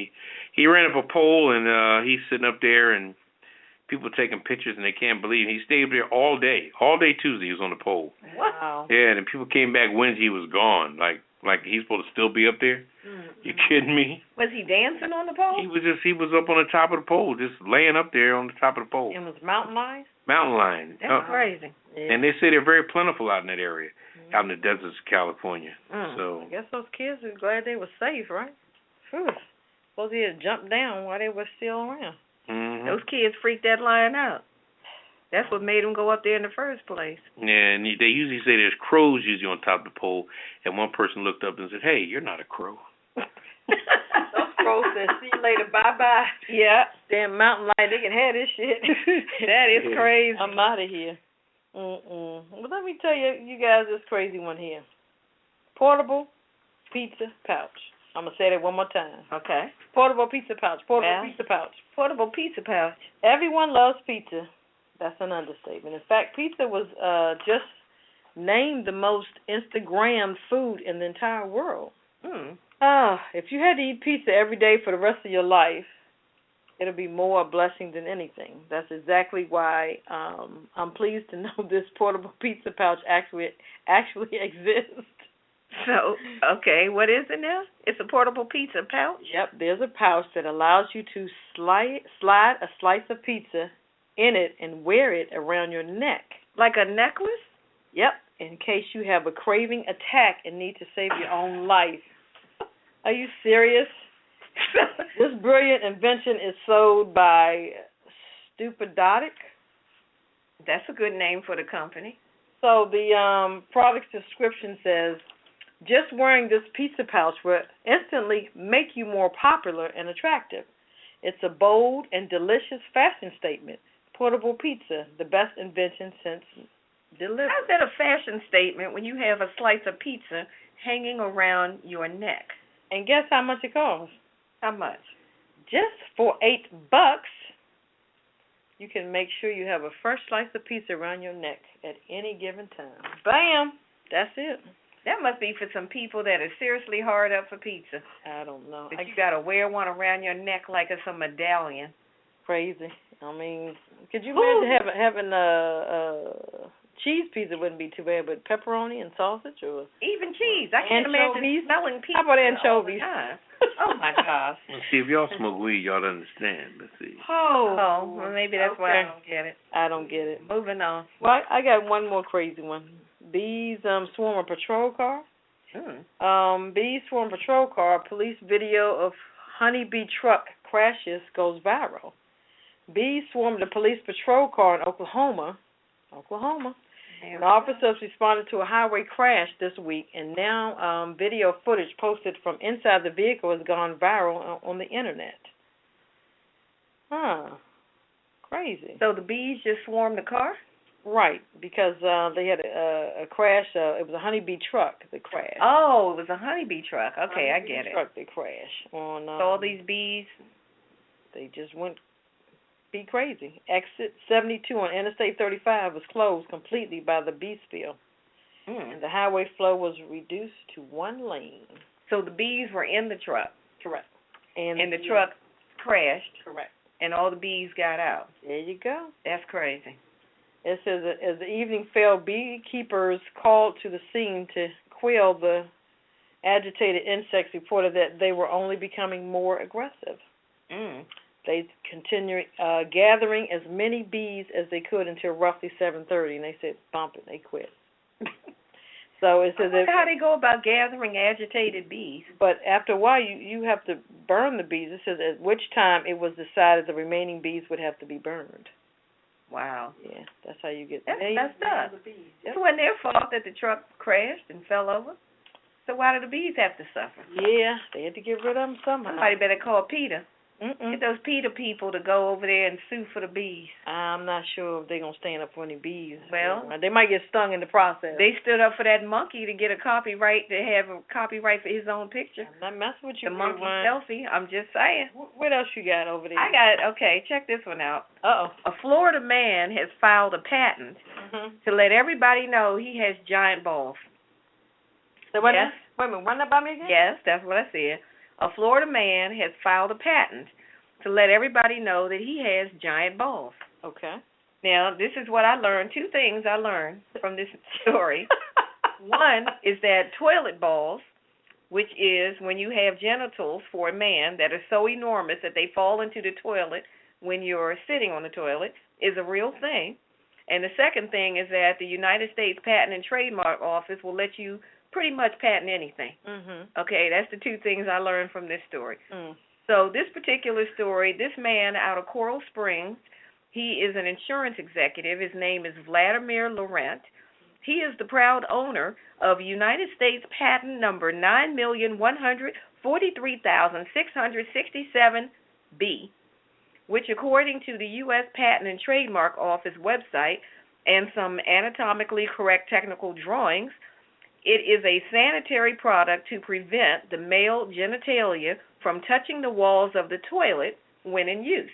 he ran up a pole, and he's sitting up there, and people taking pictures, and they can't believe it. He stayed there all day Tuesday he was on the pole. Wow. Yeah, and then people came back Wednesday, he was gone. Like he's supposed to still be up there? You kidding me? Was he dancing on the pole? He was up on the top of the pole, just laying up there on the top of the pole. And was mountain lions? Mountain lion. That's crazy. Yeah. And they say they're very plentiful out in that area, out in the deserts of California. So I guess those kids are glad they were safe, right? Whew. Suppose he had jumped down while they were still around. Those kids freaked that lion out. That's what made him go up there in the first place. Yeah, and they usually say there's crows usually on top of the pole, and one person looked up and said, "Hey, you're not a crow." Those crows said, "See you later, bye-bye." Yeah. Damn mountain lion, they can have this shit. That is crazy. I'm out of here. Well, let me tell you guys this crazy one here. Portable pizza pouch. I'm going to say that one more time. Okay. Portable pizza pouch. Pizza pouch. Portable pizza pouch. Everyone loves pizza. That's an understatement. In fact, pizza was just named the most Instagrammed food in the entire world. If you had to eat pizza every day for the rest of your life, it'll be more a blessing than anything. That's exactly why I'm pleased to know this portable pizza pouch actually exists. So, okay, what is it now? It's a portable pizza pouch? Yep, there's a pouch that allows you to slide a slice of pizza in it and wear it around your neck. Like a necklace? Yep, in case you have a craving attack and need to save your own life. Are you serious? This brilliant invention is sold by Stupidotic. That's a good name for the company. So the product's description says, just wearing this pizza pouch will instantly make you more popular and attractive. It's a bold and delicious fashion statement. Portable pizza, the best invention since delivered. How's that a fashion statement when you have a slice of pizza hanging around your neck? And guess how much it costs? How much? Just for $8, you can make sure you have a fresh slice of pizza around your neck at any given time. Bam! That's it. That must be for some people that are seriously hard up for pizza. I don't know. But you got to wear one around your neck like it's a medallion. Crazy. I mean, could you imagine having a cheese pizza wouldn't be too bad, but pepperoni and sausage or even cheese. I can't imagine smelling pizza. How about anchovies? Oh my gosh. Let's see, if y'all smoke weed, y'all understand. Let's see. Oh, well, maybe that's why I don't get it. I don't get it. Moving on. Well, I got one more crazy one. Bees swarm a patrol car. Bees swarm a patrol car. Police video of honeybee truck crashes goes viral. Bees swarmed a police patrol car in Oklahoma. And officers responded to a highway crash this week, and now video footage posted from inside the vehicle has gone viral on the internet. Crazy. So the bees just swarmed the car? Right, because they had a crash. It was a honeybee truck that crashed. Oh, it was a honeybee truck. Okay, I get it. Truck that crashed. On, so all these bees? They just went be crazy. Exit 72 on Interstate 35 was closed completely by the bee spill. And the highway flow was reduced to one lane. So the bees were in the truck? Correct. And the truck crashed? Correct. And all the bees got out? There you go. That's crazy. It says, as the evening fell, beekeepers called to the scene to quail the agitated insects reported that they were only becoming more aggressive. They continued gathering as many bees as they could until roughly 7:30, and they said, "Bump it," they quit. So it says how they go about gathering agitated bees. But after a while, you have to burn the bees. It says at which time it was decided the remaining bees would have to be burned. Wow. Yeah, that's how you get. That's messed up. Of bees. It wasn't their fault that the truck crashed and fell over. So why do the bees have to suffer? Yeah, they had to get rid of them somehow. Somebody better call PETA. Get those PETA people to go over there and sue for the bees. I'm not sure if they're going to stand up for any bees. Well, they might get stung in the process. They stood up for that monkey to get a copyright, to have a copyright for his own picture. I'm not messing with you. The monkey selfie. I'm just saying. What else you got over there? Okay, check this one out. Uh-oh. A Florida man has filed a patent to let everybody know he has giant balls. So wait a minute, run that by me again? Yes, that's what I said. A Florida man has filed a patent to let everybody know that he has giant balls. Okay. Now, this is what I learned. Two things I learned from this story. One is that toilet balls, which is when you have genitals for a man that are so enormous that they fall into the toilet when you're sitting on the toilet, is a real thing. And the second thing is that the United States Patent and Trademark Office will let you pretty much patent anything. Okay, that's the two things I learned from this story. So this particular story, this man out of Coral Springs, he is an insurance executive. His name is Vladimir Laurent. He is the proud owner of United States patent number 9,143,667B, which according to the U.S. Patent and Trademark Office website and some anatomically correct technical drawings, it is a sanitary product to prevent the male genitalia from touching the walls of the toilet when in use,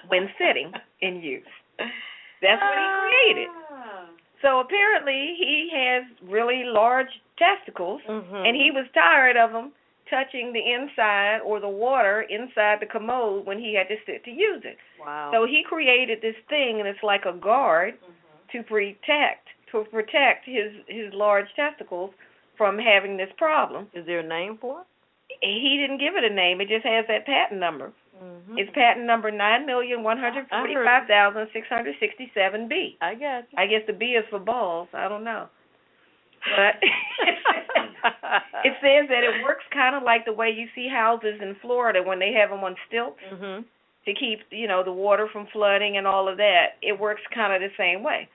when sitting in use. That's what he created. So apparently he has really large testicles, and he was tired of them touching the inside or the water inside the commode when he had to sit to use it. Wow. So he created this thing, and it's like a guard to protect his large testicles from having this problem. Is there a name for it? He didn't give it a name. It just has that patent number. It's patent number 9,145,667B. I got you. I guess the B is for balls. I don't know. But it says that it works kind of like the way you see houses in Florida when they have them on stilts to keep, the water from flooding and all of that. It works kind of the same way.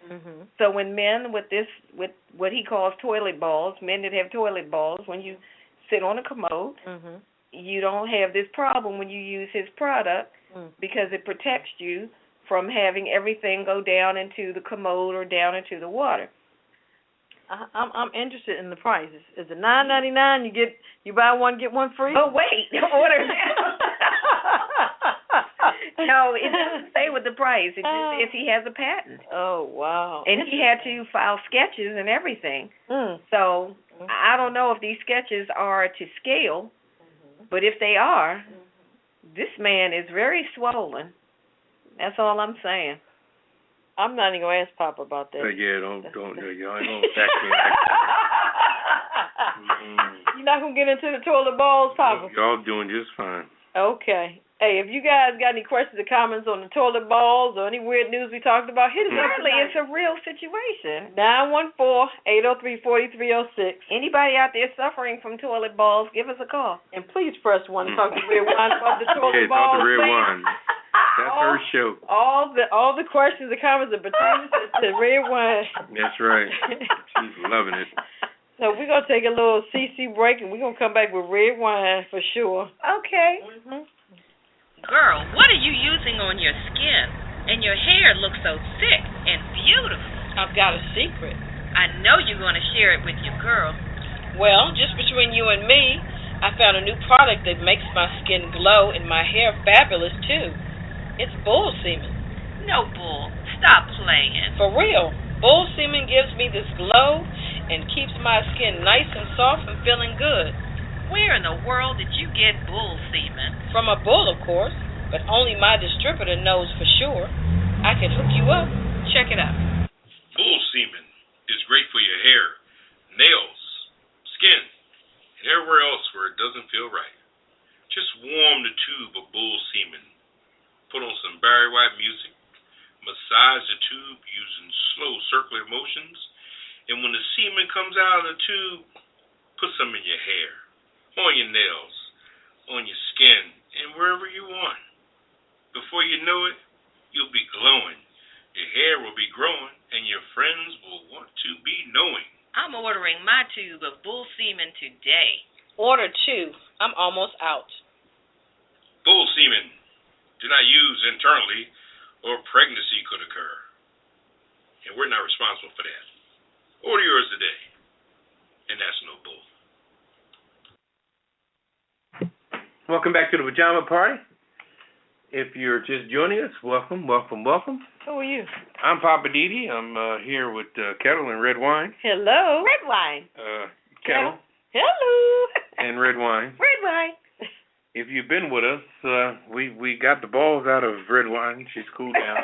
So when men with what he calls toilet balls, men that have toilet balls, when you sit on a commode, you don't have this problem when you use his product because it protects you from having everything go down into the commode or down into the water. I'm interested in the price. Is it $9.99? You buy one get one free? Oh wait, order now. No, it doesn't say what the price. It just says he has a patent. Oh wow! And he had to file sketches and everything. So I don't know if these sketches are to scale, but if they are, this man is very swollen. That's all I'm saying. I'm not even gonna ask Papa about that. Y'all ain't gonna sack me like that. You're not gonna get into the toilet balls, Papa. Y'all doing just fine. Okay. Hey, if you guys got any questions or comments on the toilet balls or any weird news we talked about, hit us up. Apparently, it's a real situation. 914-803-4306. Anybody out there suffering from toilet balls, give us a call. And please press 1 to talk to Redwine about the toilet Talk balls. to Redwine. That's her show. All the questions and comments that pertain to Redwine. That's right. She's loving it. So we're going to take a little CC break, and we're going to come back with Redwine for sure. Okay. Girl, what are you using on your skin? And your hair looks so thick and beautiful. I've got a secret. I know you're going to share it with your girl. Well, just between you and me, I found a new product that makes my skin glow and my hair fabulous, too. It's bull semen. No, Bull. Stop playing. For real. Bull semen gives me this glow and keeps my skin nice and soft and feeling good. Where in the world did you get bull semen? From a bull, of course, but only my distributor knows for sure. I can hook you up. Check it out. Bull semen is great for your hair, nails, doesn't feel right. Just warm the tube of bull semen. Put on some Barry White music. Massage the tube using slow circular motions. And when the semen comes out of the tube, put some in your hair, on your nails, on your skin, and wherever you want. Before you know it, you'll be glowing. Your hair will be growing, and your friends will want to be knowing. I'm ordering my tube of bull semen today. Order 2. I'm almost out. Bull semen. Do not use internally, or pregnancy could occur. And we're not responsible for that. Order yours today. And that's no bull. Welcome back to the Pajama Party. If you're just joining us, welcome, welcome, welcome. Who are you? I'm Poppa DD. I'm here with Ketel and Redwine. Hello. Redwine. Ketel. Hello. And Redwine. Redwine. If you've been with us, we got the balls out of Redwine. She's cooled down.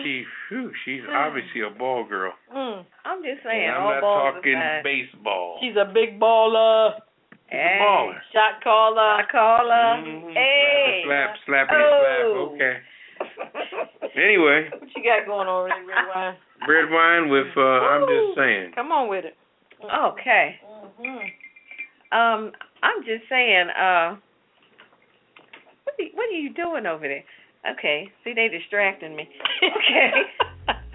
She's obviously a ball girl. I'm just saying, and I'm all not balls talking aside. baseball. She's a big baller. She's a baller. Shot caller. Mm-hmm. Hey. Slap. Okay. Anyway. What you got going on there, Redwine? Redwine with, I'm just saying. Come on with it. Okay. I'm just saying, what are you doing over there? Okay, see, they distracting me. Okay.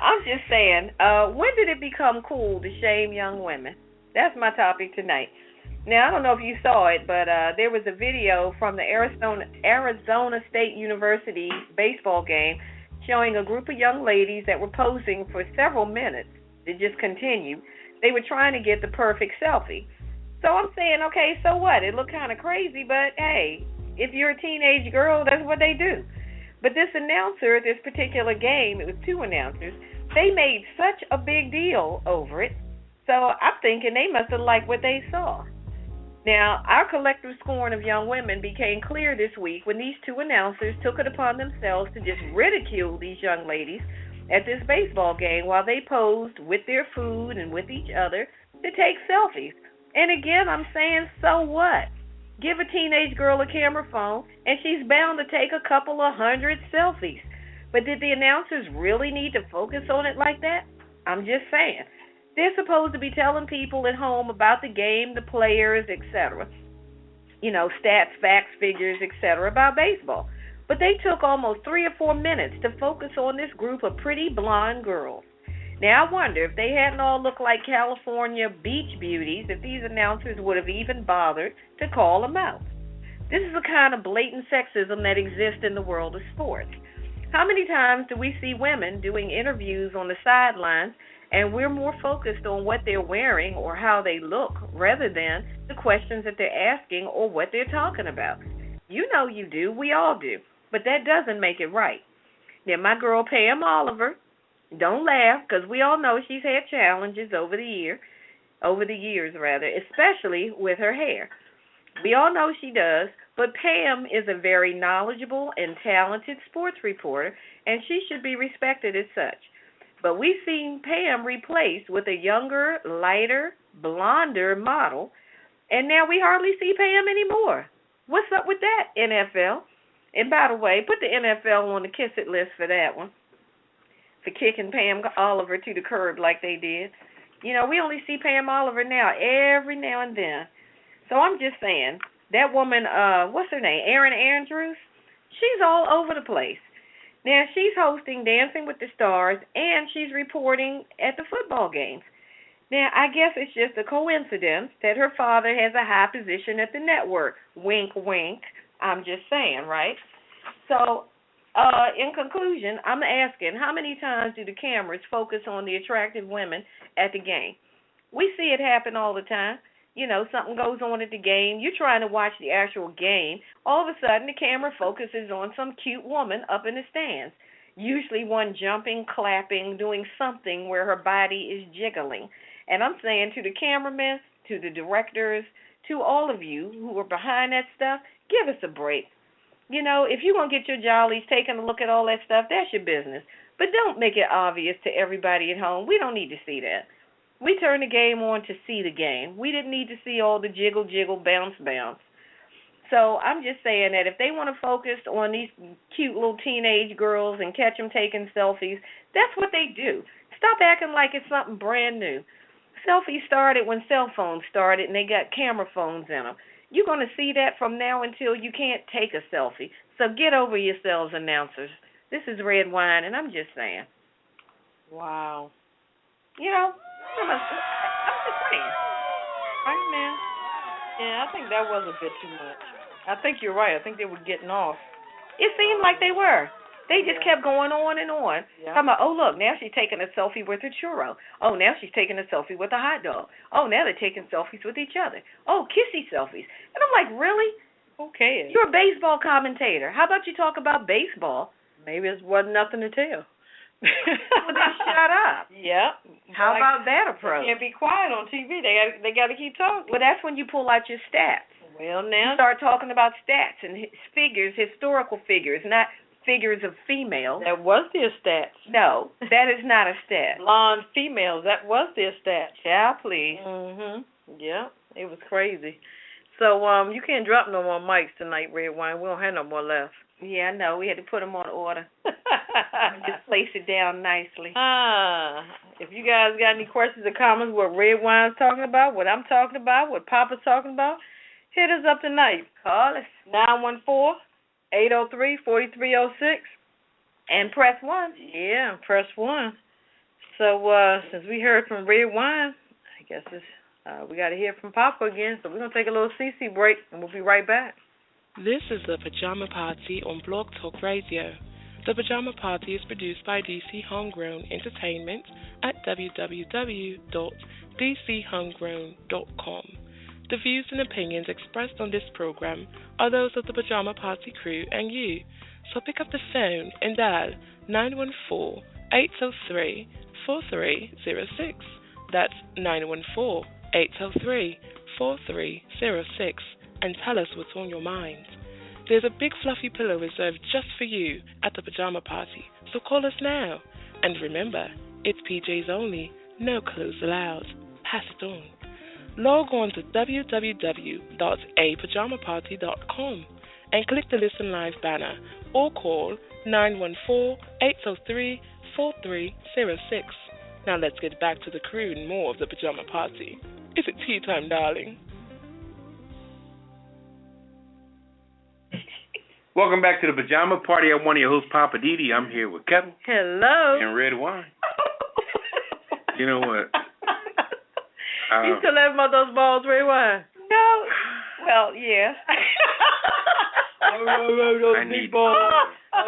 I'm just saying, when did it become cool to shame young women? That's my topic tonight. Now, I don't know if you saw it, but there was a video from the Arizona State University baseball game showing a group of young ladies that were posing for several minutes to just continue. They were trying to get the perfect selfie. So I'm saying, okay, so what? It looked kind of crazy, but hey, if you're a teenage girl, that's what they do. But this announcer, this particular game, it was 2 announcers, they made such a big deal over it. So I'm thinking they must have liked what they saw. Now, our collective scorn of young women became clear this week when these 2 announcers took it upon themselves to just ridicule these young ladies at this baseball game while they posed with their food and with each other to take selfies. And again, I'm saying, so what? Give a teenage girl a camera phone, and she's bound to take a couple of 100 selfies. But did the announcers really need to focus on it like that? I'm just saying. They're supposed to be telling people at home about the game, the players, etc. You know, stats, facts, figures, etc. about baseball. But they took almost 3 or 4 minutes to focus on this group of pretty blonde girls. Now, I wonder if they hadn't all looked like California beach beauties, if these announcers would have even bothered to call them out. This is the kind of blatant sexism that exists in the world of sports. How many times do we see women doing interviews on the sidelines and we're more focused on what they're wearing or how they look rather than the questions that they're asking or what they're talking about? You know you do. We all do. But that doesn't make it right. Now, my girl Pam Oliver, don't laugh, because we all know she's had challenges over the years, especially with her hair. We all know she does, but Pam is a very knowledgeable and talented sports reporter, and she should be respected as such. But we've seen Pam replaced with a younger, lighter, blonder model, and now we hardly see Pam anymore. What's up with that, NFL? And by the way, put the NFL on the kiss it list for that one, for kicking Pam Oliver to the curb like they did. You know, we only see Pam Oliver now every now and then. So I'm just saying, that woman, what's her name, Erin Andrews, she's all over the place. Now, she's hosting Dancing with the Stars, and she's reporting at the football games. Now, I guess it's just a coincidence that her father has a high position at the network. Wink, wink. I'm just saying, right? So, in conclusion, I'm asking, how many times do the cameras focus on the attractive women at the game? We see it happen all the time. You know, something goes on at the game. You're trying to watch the actual game. All of a sudden, the camera focuses on some cute woman up in the stands, usually one jumping, clapping, doing something where her body is jiggling. And I'm saying to the cameramen, to the directors, to all of you who are behind that stuff, give us a break. You know, if you're going to get your jollies taking a look at all that stuff, that's your business. But don't make it obvious to everybody at home. We don't need to see that. We turned the game on to see the game. We didn't need to see all the jiggle, jiggle, bounce, bounce. So I'm just saying that if they want to focus on these cute little teenage girls and catch them taking selfies, that's what they do. Stop acting like it's something brand new. Selfies started when cell phones started, and they got camera phones in them. You're going to see that from now until you can't take a selfie. So get over yourselves, announcers. This is Redwine, and I'm just saying. Wow. You know, I'm just saying. Right now. Yeah, I think that was a bit too much. I think you're right. I think they were getting off. It seemed like they were. They just kept going on and on. Yeah. Talking about, oh, look, now she's taking a selfie with her churro. Oh, now she's taking a selfie with a hot dog. Oh, now they're taking selfies with each other. Oh, kissy selfies. And I'm like, really? Okay. You're a baseball commentator. How about you talk about baseball? Maybe it wasn't nothing to tell. Well, then shut up. Yeah. How about that approach? You can't be quiet on TV. They got to keep talking. Well, that's when you pull out your stats. Well, now. You start talking about stats and figures, historical figures, not figures of females. That was their stats. No, that is not a stat. Blonde females, that was their stats. Yeah, please. Yeah, it was crazy. So, you can't drop no more mics tonight, Redwine. We don't have no more left. Yeah, I know. We had to put them on order. Just place it down nicely. If you guys got any questions or comments, what Redwine's talking about, what I'm talking about, what Papa's talking about, hit us up tonight. Call us. 914-803-4306. And press 1. Yeah, press 1. So, since we heard from Redwine, I guess we got to hear from Papa again. So we're going to take a little CC break, and we'll be right back. This is the Pajama Party on Blog Talk Radio. The Pajama Party is produced by DC Homegrown Entertainment at www.dchomegrown.com. The views and opinions expressed on this program are those of the Pajama Party crew and you. So pick up the phone and dial 914-803-4306. That's 914-803-4306. And tell us what's on your mind. There's a big fluffy pillow reserved just for you at the Pajama Party, so call us now. And remember, it's PJs only, no clothes allowed. Pass it on. Log on to www.apajamaparty.com and click the Listen Live banner or call 914-803-4306. Now let's get back to the crew and more of the Pajama Party. Is it tea time, darling? Welcome back to the Pajama Party. I'm one of your hosts, Poppa DD. I'm here with Ketel. Hello. And Redwine. You know what? You still having about those balls, Redwine? No. Well, yeah. I need balls.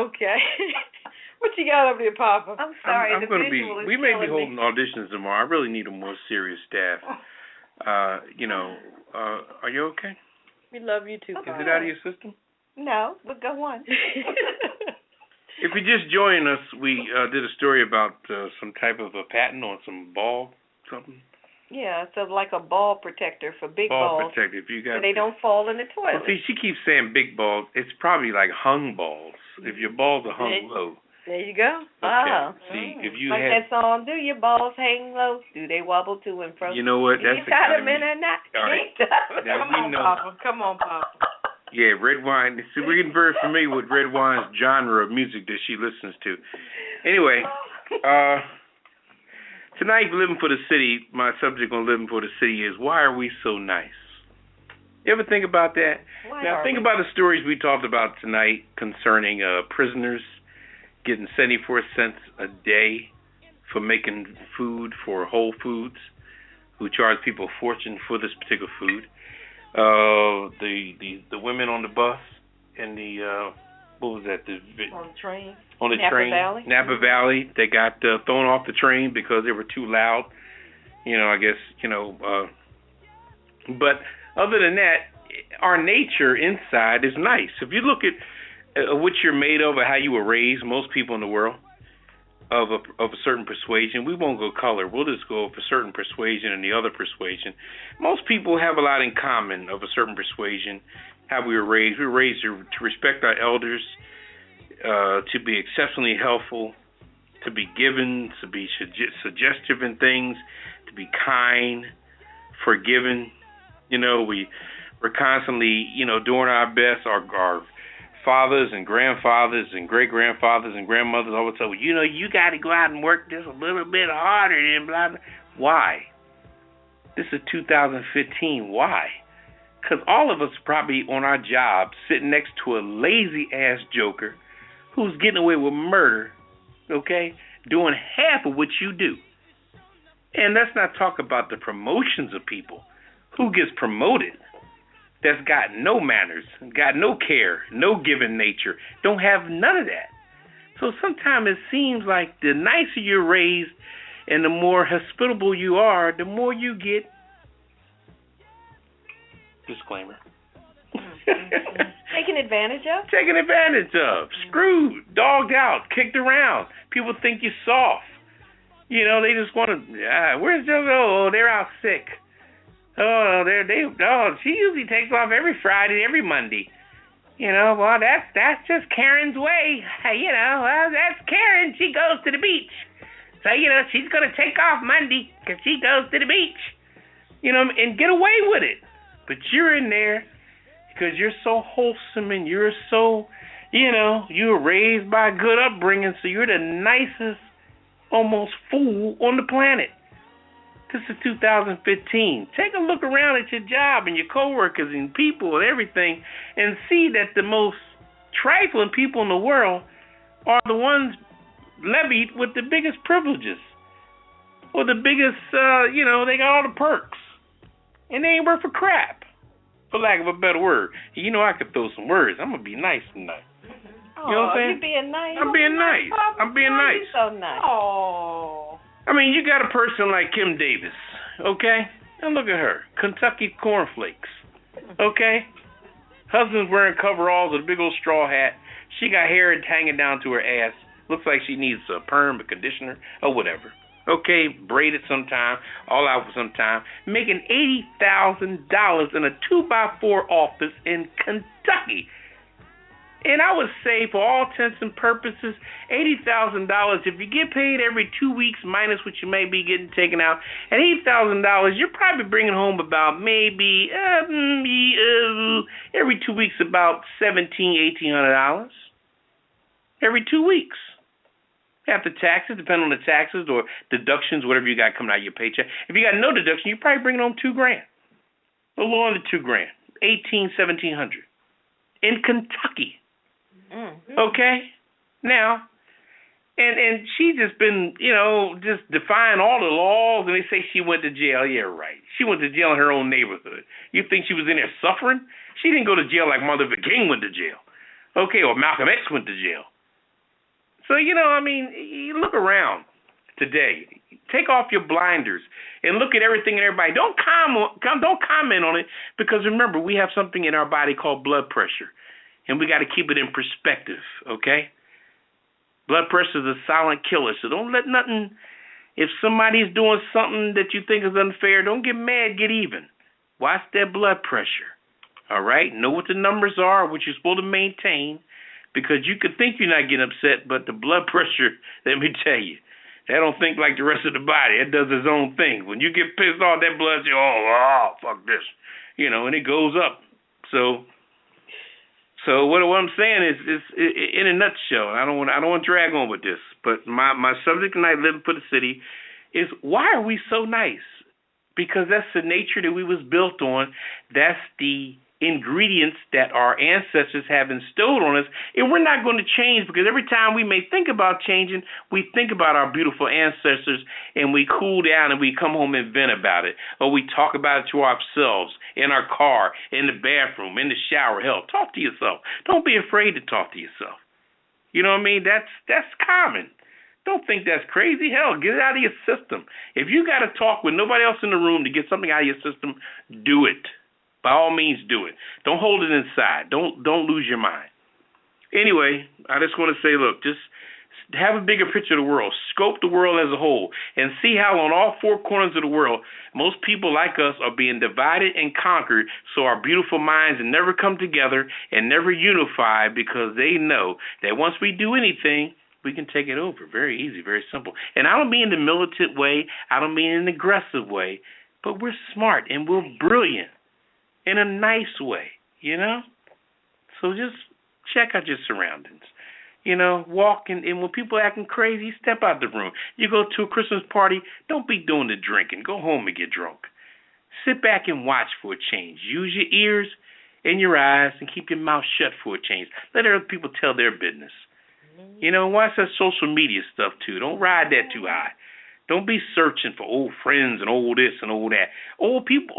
Okay. What you got up there, Papa? I'm sorry. I'm going to be. We may be holding auditions tomorrow. I really need a more serious staff. Are you okay? We love you too. Is it out of your system? No, but go on. If you just join us, we did a story about some type of a patent on some ball something. Yeah, it's like a ball protector for big ball balls. Protector. If you got, so they don't fall in the toilet. Well, see, she keeps saying big balls. It's probably like hung balls. If your balls are hung low. There you go. Okay. See, if you like had that song, do your balls hang low? Do they wobble to and fro? You know what? That's the kind of of or not? All right. Come on, Papa. Come on, Papa. Yeah, Redwine. See, we're getting very familiar with Redwine's genre of music that she listens to. Anyway, tonight, Living for the City, my subject on Living for the City is, why are we so nice? You ever think about that? Now, think about the stories we talked about tonight concerning prisoners getting 74 cents a day for making food for Whole Foods, who charge people a fortune for this particular food. The women on the bus and the what was that? On the train. On the Napa train, Valley. Napa Valley. They got thrown off the train because they were too loud. I guess But other than that, our nature inside is nice. If you look at what you're made of or how you were raised, most people in the world of a certain persuasion, we won't go color. We'll just go for a certain persuasion and the other persuasion. Most people have a lot in common of a certain persuasion, how we were raised. We were raised to respect our elders, to be exceptionally helpful, to be given, to be suggestive in things, to be kind, forgiving. You know, we're constantly, you know, doing our best. Our fathers and grandfathers and great-grandfathers and grandmothers always say, well, you know, you got to go out and work just a little bit harder and blah, blah. Why? This is 2015. Why? Because all of us are probably on our job sitting next to a lazy-ass joker who's getting away with murder, okay, doing half of what you do. And let's not talk about the promotions of people. Who gets promoted that's got no manners, got no care, no giving nature, don't have none of that. So sometimes it seems like the nicer you're raised and the more hospitable you are, the more you get. Disclaimer. Taken advantage of? Taken advantage of. Screwed, dogged out, kicked around. People think you're soft. You know, they just want to, where's Joe? Oh, they're out sick. Oh, she usually takes off every Friday, every Monday. You know, well, that's just Karen's way. You know, well, that's Karen. She goes to the beach. So, you know, she's going to take off Monday because she goes to the beach. You know, and get away with it. But you're in there because you're so wholesome and you're so, you know, you were raised by good upbringing, so you're the nicest almost fool on the planet. This is 2015. Take a look around at your job and your coworkers and people and everything and see that the most trifling people in the world are the ones levied with the biggest privileges or the biggest, you know, they got all the perks. And they ain't worth for crap, for lack of a better word. You know I could throw some words. I'm going to be nice tonight. You know what I'm saying? You being nice. I'm being nice. I'm being nice. You so nice. Oh. I mean, you got a person like Kim Davis, okay? And look at her. Kentucky cornflakes, okay? Husband's wearing coveralls with a big old straw hat. She got hair hanging down to her ass. Looks like she needs a perm, a conditioner, or whatever. Okay, braided sometime, all out for some time, making $80,000 in a 2x4 office in Kentucky. And I would say, for all intents and purposes, $80,000, if you get paid every 2 weeks minus what you may be getting taken out, at $80,000, you're probably bringing home about maybe every 2 weeks about $1,800 every 2 weeks. After taxes, depending on the taxes or deductions, whatever you got coming out of your paycheck. If you got no deduction, you're probably bringing home $2,000, a little under $2,000, $1,700 in Kentucky. Okay, now, and she just been, you know, just defying all the laws, and they say she went to jail. Yeah, right. She went to jail in her own neighborhood. You think she was in there suffering? She didn't go to jail like Martin Luther King went to jail. Okay, or Malcolm X went to jail. So, you know, I mean, you look around today. Take off your blinders and look at everything and everybody. Don't comment on it, because remember, we have something in our body called blood pressure, and we got to keep it in perspective, okay? Blood pressure is a silent killer, so don't let nothing, if somebody's doing something that you think is unfair, don't get mad, get even. Watch that blood pressure, all right? Know what the numbers are, what you're supposed to maintain, because you could think you're not getting upset, but the blood pressure, let me tell you, that don't think like the rest of the body. It does its own thing. When you get pissed off, that blood says, oh, fuck this, you know, and it goes up. So what I'm saying is in a nutshell, I don't want to drag on with this, but my subject tonight, living for the city, is why are we so nice? Because that's the nature that we was built on. That's the ingredients that our ancestors have instilled on us, and we're not going to change, because every time we may think about changing, we think about our beautiful ancestors, and we cool down and we come home and vent about it, or we talk about it to ourselves in our car, in the bathroom, in the shower. Hell, talk to yourself. Don't be afraid to talk to yourself. You know what I mean? That's common. Don't think that's crazy. Hell, get it out of your system. If you got to talk with nobody else in the room to get something out of your system, do it. By all means, do it. Don't hold it inside. Don't lose your mind. Anyway, I just want to say, look, just have a bigger picture of the world. Scope the world as a whole and see how on all four corners of the world, most people like us are being divided and conquered, so our beautiful minds never come together and never unify, because they know that once we do anything, we can take it over. Very easy, very simple. And I don't mean in the militant way. I don't mean in an aggressive way. But we're smart and we're brilliant in a nice way, you know? So just check out your surroundings. You know, walk and when people are acting crazy, step out the room. You go to a Christmas party, don't be doing the drinking. Go home and get drunk. Sit back and watch for a change. Use your ears and your eyes and keep your mouth shut for a change. Let other people tell their business. You know, watch that social media stuff too. Don't ride that too high. Don't be searching for old friends and old this and old that. Old people,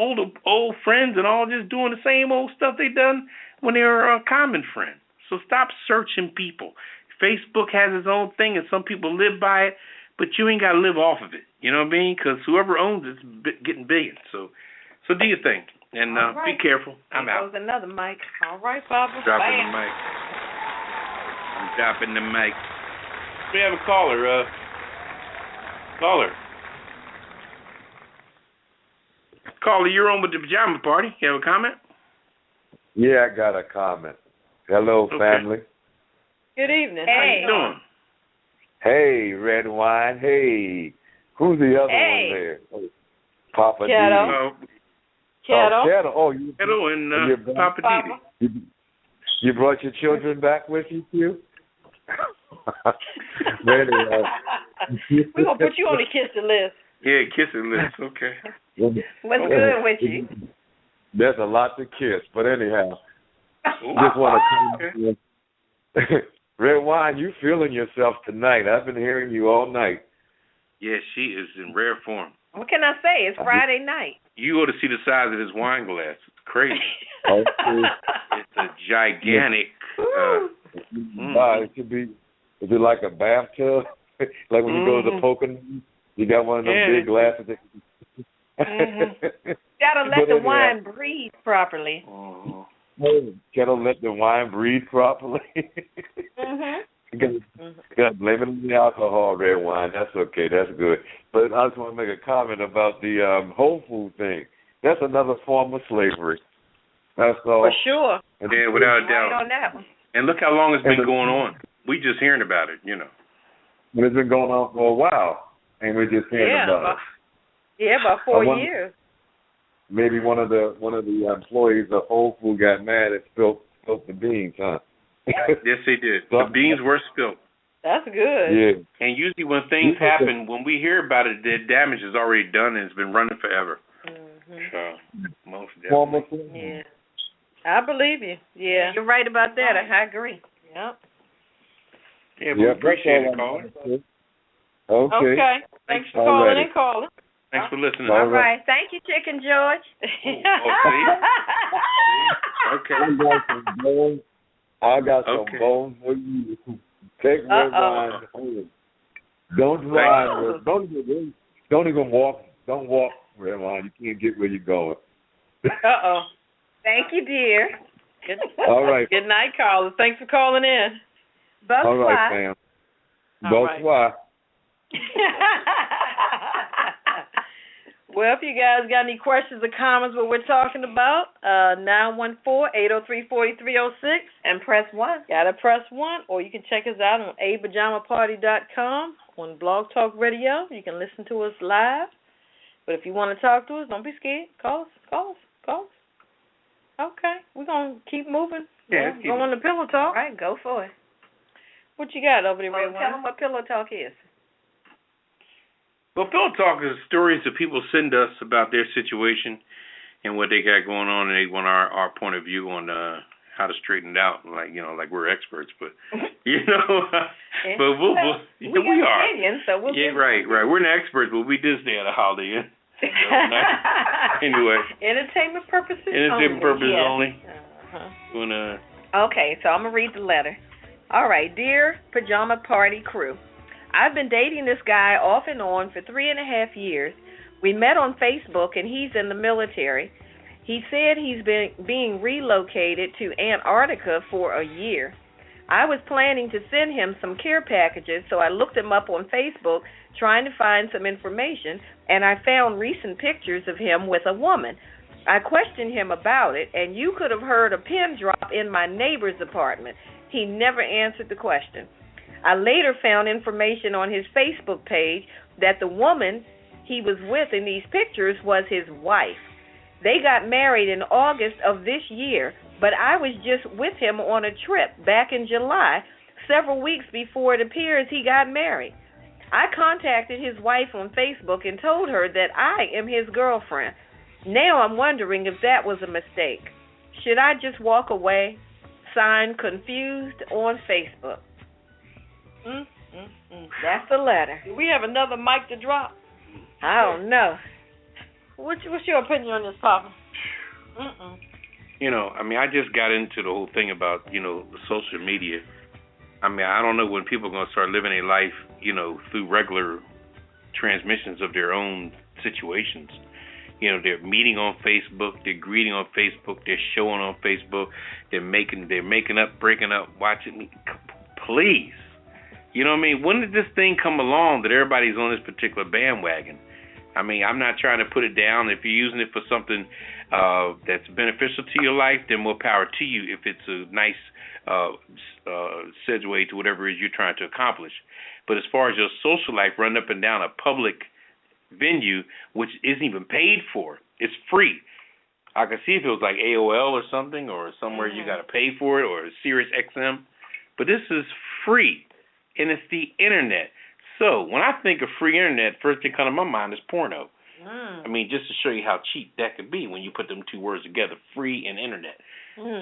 old friends and all just doing the same old stuff they done when they were a common friend. So stop searching people. Facebook has its own thing, and some people live by it, but you ain't got to live off of it. You know what I mean? Because whoever owns it's getting big. So do your thing, and be careful. I'm out. There goes another mic. All right, Papa. Dropping the mic. I'm dropping the mic. We have a caller. Caller, you're on with the Pajama Party. You have a comment? Yeah, I got a comment. Hello, family. Good evening. How you doing? Hey, Redwine. Hey. Who's the other one there? Oh, Poppa DD. Ketel. Ketel. Oh, you. Ketel and Poppa DD. You brought your children back with you, too? We're going to put you on the kiss list. Yeah, kissing list. Okay. What's good with you? There's a lot to kiss, but anyhow. Ooh. Just want to come. Redwine, you feeling yourself tonight. I've been hearing you all night. Yeah, she is in rare form. What can I say? It's Friday night. You ought to see the size of this wine glass. It's crazy. Okay. It's a gigantic. It should be. Is it like a bathtub? Like when you go to the poker, you got one of those big glasses. Gotta let the wine breathe properly. Gotta let the wine breathe properly. Gotta blame it on the alcohol, red wine. That's okay. That's good. But I just want to make a comment about the Whole Food thing. That's another form of slavery. That's all. For sure. Yeah, without a doubt. Right on that one. And look how long it's been going on. We just hearing about it, you know. It's been going on for a while, and we're just hearing about it. Yeah, about 4 years. Maybe one of the employees of Whole Food got mad and spilled the beans, huh? Yes, they did. The beans were spilled. That's good. Yeah. And usually when things happen, when we hear about it, the damage is already done and it's been running forever. So, most definitely. Yeah. I believe you. Yeah. You're right about that. I agree. Yep. Yeah, we appreciate it, caller. Okay. Thanks for calling and calling. Thanks for listening. All right. Thank you, Chicken George. Okay. I got some bones for you. Take red wine home. Don't drive. Don't even walk. Don't walk, red wine. You can't get where you're going. Thank you, dear. All right. Good night, caller. Thanks for calling in. All right, fam. Bonsoir. Well, if you guys got any questions or comments what we're talking about, 914-803-4306 and press 1. Gotta press 1, or you can check us out on apajamaparty.com on Blog Talk Radio. You can listen to us live. But if you want to talk to us, don't be scared. Call us. Okay, we're going to keep moving. Yeah, go on the Pillow Talk. All right, go for it. What you got over there, Redwine? Tell them what Pillow Talk is. Well, Pillow Talk is stories that people send us about their situation and what they got going on, and they want our point of view on how to straighten it out. Like we're experts, but but we are. Opinions, so right. We're not experts, but we did stay at a Holiday Inn. Anyway. Entertainment purposes only. Okay, so I'm going to read the letter. All right, dear Pajama Party Crew. I've been dating this guy off and on for 3.5 years. We met on Facebook, and he's in the military. He said he's being relocated to Antarctica for a year. I was planning to send him some care packages, so I looked him up on Facebook trying to find some information, and I found recent pictures of him with a woman. I questioned him about it, and you could have heard a pin drop in my neighbor's apartment. He never answered the question. I later found information on his Facebook page that the woman he was with in these pictures was his wife. They got married in August of this year, but I was just with him on a trip back in July, several weeks before it appears he got married. I contacted his wife on Facebook and told her that I am his girlfriend. Now I'm wondering if that was a mistake. Should I just walk away? Signed, Confused on Facebook. That's the letter. Do we have another mic to drop? I don't know. What's your opinion on this, Papa? You know, I mean, I just got into the whole thing about, you know, the social media. I mean, I don't know when people are going to start living a life, you know, through regular transmissions of their own situations. You know, they're meeting on Facebook, they're greeting on Facebook, they're showing on Facebook, they're making up, breaking up, watching me. Please. You know what I mean? When did this thing come along that everybody's on this particular bandwagon? I mean, I'm not trying to put it down. If you're using it for something that's beneficial to your life, then more power to you if it's a nice segue to whatever it is you're trying to accomplish. But as far as your social life, running up and down a public venue, which isn't even paid for, it's free. I could see if it was like AOL or something, or somewhere you got to pay for it, or Sirius XM. But this is free, and it's the internet. So when I think of free internet, first thing comes to my mind is porno. I mean, just to show you how cheap that could be when you put them two words together, free and internet.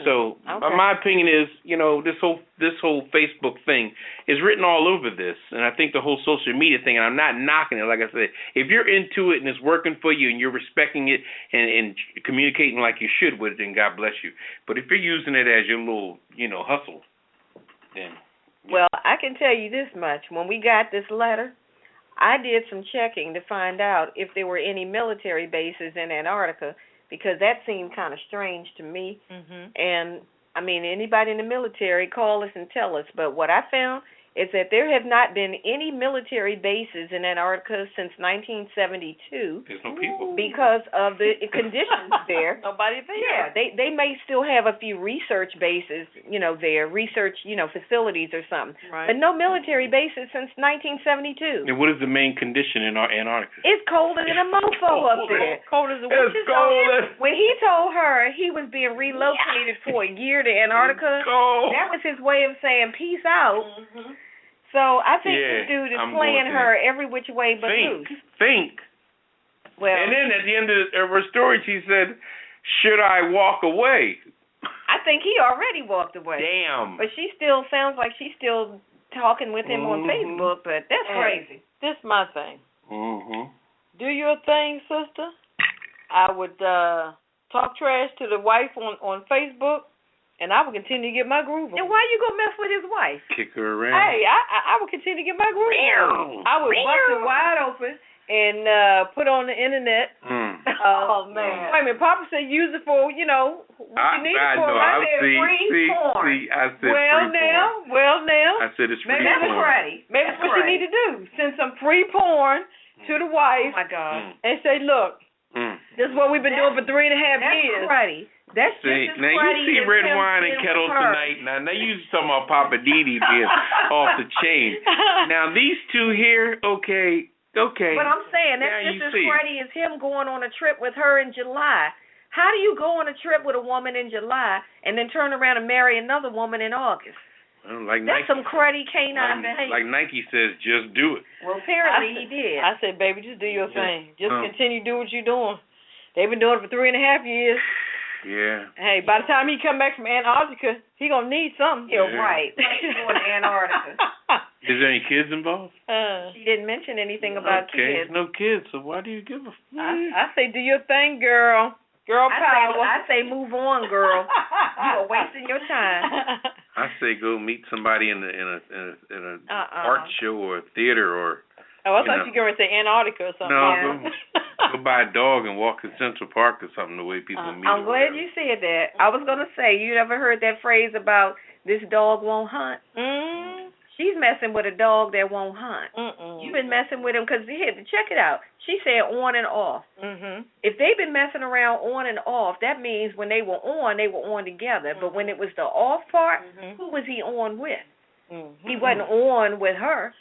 So my opinion is, you know, this whole Facebook thing is written all over this, and I think the whole social media thing, and I'm not knocking it, like I said, if you're into it and it's working for you and you're respecting it and communicating like you should with it, then God bless you. But if you're using it as your little, you know, hustle, then... Well, I can tell you this much. When we got this letter, I did some checking to find out if there were any military bases in Antarctica, because that seemed kind of strange to me. And, I mean, anybody in the military, call us and tell us. But what I found is that there have not been any military bases in Antarctica since 1972. There's no people. Because of the conditions there. Nobody there. Yeah, they may still have a few research bases, you know, there, research, you know, facilities or something. Right. But no military bases since 1972. And what is the main condition in Antarctica? It's colder than a mofo up there. Cold as a It's cold. When he told her he was being relocated for a year to Antarctica, that was his way of saying peace out. So I think this dude is playing her every which way but loose. Think. Well, and then at the end of her story, she said, "Should I walk away?" I think he already walked away. Damn. But she still sounds like she's still talking with him on Facebook, but that's crazy. This is my thing. Do your thing, sister. I would talk trash to the wife on Facebook, and I would continue to get my groove on. And why you gonna mess with his wife? Kick her around. Hey, I would continue to get my groove on. I would bust it wide open and put on the internet. Oh, man. Wait a minute, Papa said use it for, you know, what you need it for. I said free porn. I said well, now. I said it's free maybe porn. Maybe that's what you need to do. Send some free porn to the wife. Oh, my God. And say, look, this is what we've been doing for 3.5 years. That's cruddy. That's just as now cruddy you see as Redwine and Ketel tonight. Now you talking about Poppa DD being off the chain. Now these two here, okay. But I'm saying that's just as cruddy as him going on a trip with her in July. How do you go on a trip with a woman in July and then turn around and marry another woman in August? Like that's Nike, some cruddy canine behavior. Like Nike says, just do it. Well, apparently he did. I said, baby, just do your thing. Just continue to do what you're doing. They've been doing it for 3.5 years. Yeah. Hey, by the time he come back from Antarctica, he gonna need something. Yeah, right. He's going to Antarctica. Is there any kids involved? She didn't mention anything about kids. No kids. So why do you give a? I say, do your thing, girl. Girl power. I say, move on, girl. You are wasting your time. I say, go meet somebody in a art show or a theater or. Oh, I thought you were going to say Antarctica or something. No, go buy a dog and walk in Central Park or something, the way people meet. I'm glad you said that. I was going to say, you ever heard that phrase about this dog won't hunt? She's messing with a dog that won't hunt. You've been messing with him because, here, check it out. She said on and off. If they've been messing around on and off, that means when they were on together. But when it was the off part, who was he on with? He wasn't on with her.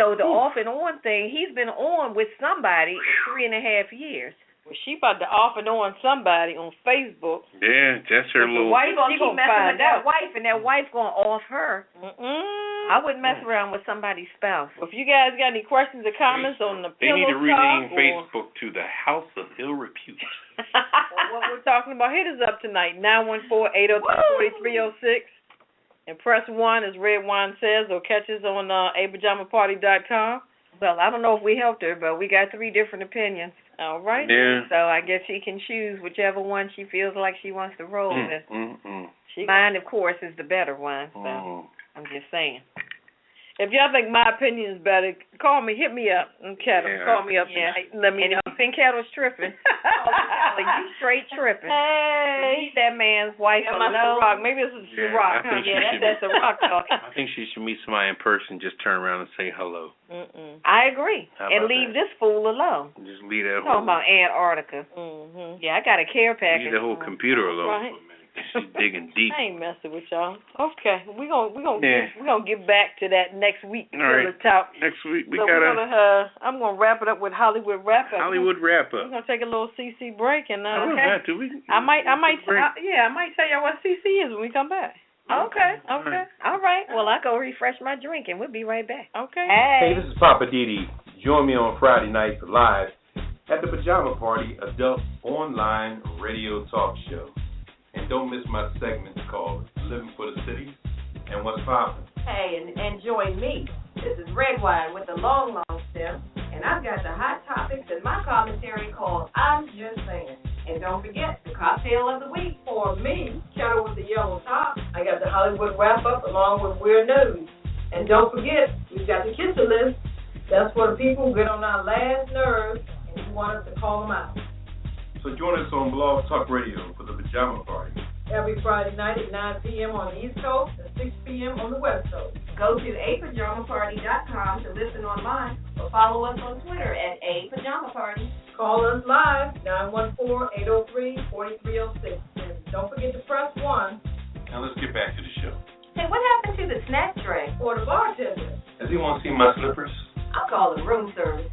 So the off and on thing, he's been on with somebody 3.5 years. Well, she about to off and on somebody on Facebook. Yeah, that's her little. The wife gonna keep messing with that wife, and that wife gonna off her. I wouldn't mess around with somebody's spouse. Well, if you guys got any questions or comments on the They pillow need to rename talk Facebook to the House of Ill Repute. what we're talking about, hit us up tonight, 914-803-4306. And press 1, as Redwine says, or catch us on apajamaparty.com. Well, I don't know if we helped her, but we got 3 different opinions. All right. Yeah. So I guess she can choose whichever one she feels like she wants to roll with. Mine, of course, is the better one. So I'm just saying. If y'all think my opinion is better, call me, hit me up, Ketel. Call me up tonight. Let me know. If you think Ketel's tripping, you straight tripping. Hey. Leave that man's wife alone. Rock. Maybe it's a rock. That's a rock talking. I think she should meet somebody in person, just turn around and say hello. I agree. And leave this fool alone. Just leave that whole... Talking about Antarctica. Yeah, I got a care package. Leave the whole computer alone. Right. She's digging deep. I ain't messing with y'all. Okay, we gonna get back to that next week. All right. Talk. Next week I'm gonna wrap it up with Hollywood wrap up. Hollywood wrap up. We're gonna take a little CC break and I might tell y'all what CC is when we come back. Okay. All right. Well, I go refresh my drink and we'll be right back. Okay. Hey, this is Poppa DD. Join me on Friday nights live at the Pajama Party Adult Online Radio Talk Show. And don't miss my segment called Living for the City and What's Poppin'. Hey, and join me. This is Redwine with the long stem, and I've got the hot topics in my commentary called I'm Just Saying. And don't forget the cocktail of the week for me, Ketel with the yellow top. I got the Hollywood wrap up along with Weird News. And don't forget, we've got the Kisser list. That's for the people who get on our last nerves and you want us to call them out. So join us on Blog Talk Radio for the Pajama Party. Every Friday night at 9 p.m. on the East Coast and 6 p.m. on the West Coast. Go to apajamaparty.com to listen online or follow us on Twitter at apajamaparty. Call us live, 914-803-4306. And don't forget to press 1. Now let's get back to the show. Hey, what happened to the snack tray or the bartender? Does anyone see my slippers? I'll call it room service.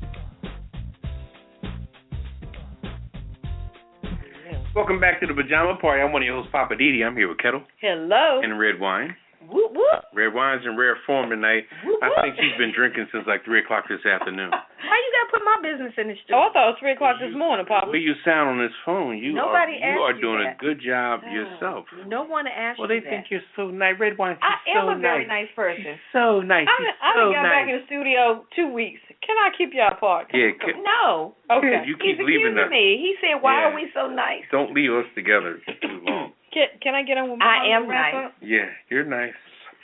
Welcome back to the Pajama Party. I'm one of your hosts, Poppa DD. I'm here with Ketel. Hello. And Redwine. Whoop, whoop. Redwine's in rare form tonight. Whoop, I think she's been drinking since like 3 o'clock this afternoon. Why you got to put my business in the studio? Oh, I thought it was 3 o'clock this morning, Papa. The way you sound on this phone, you are doing a good job yourself. No one asked Well, they think you're so nice. Redwine, I am a very nice person. She's so nice. I got back in the studio 2 weeks. Can I keep y'all apart? No. Okay. You keep He's leaving us. Me. He said, why are we so nice? Don't leave us together too long. Can I get on with my I am wrap-up? Yeah, you're nice.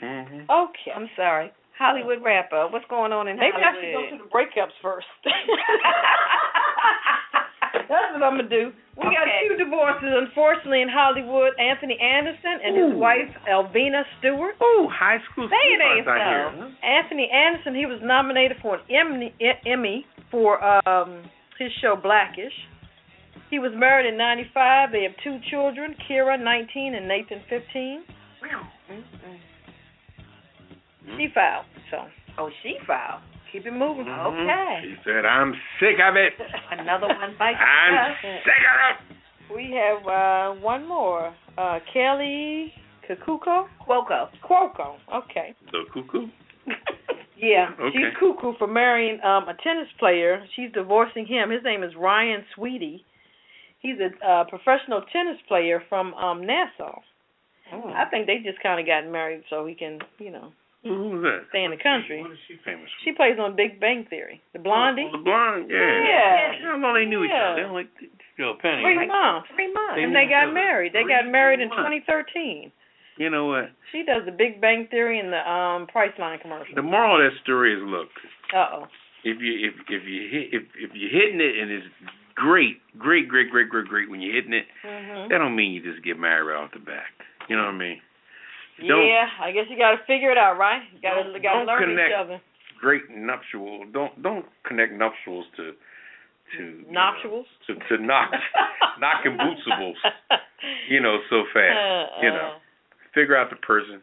Mm-hmm. Okay. I'm sorry. Hollywood wrap-up. What's going on in Maybe Hollywood? Maybe I should go through the breakups first. That's what I'm going to do. We got 2 divorces, unfortunately, in Hollywood. Anthony Anderson and his wife, Elvina Stewart. Oh, high school sweethearts out here. Anthony Anderson, he was nominated for an Emmy for his show Blackish. He was married in 95. They have 2 children, Kira, 19, and Nathan, 15. She filed, so. Oh, she filed. Keep it moving. Okay. She said, I'm sick of it. Another one bites I'm sick of it. We have one more. Kelly Cuoco. Okay. The cuckoo? Yeah. Okay. She's cuckoo for marrying a tennis player. She's divorcing him. His name is Ryan Sweetie. He's a professional tennis player from Nassau. I think they just kind of got married so he can, Who's that? stay in the country. What is she famous for? She plays on Big Bang Theory. The blondie. The blonde, yeah. Yeah. How long they knew each other? They only penny. 3 months. 3 months. And they got married. They got married in 2013. You know what? She does the Big Bang Theory and the Priceline commercial. The moral of that story is, look. If you're hitting it and it's great when you're hitting it, that don't mean you just get married right off the back. You know what I mean? I guess you got to figure it out, right? You got to learn each other. Great nuptials. Don't connect nuptials to nuptials to knocking bootsables. So fast. Figure out the person.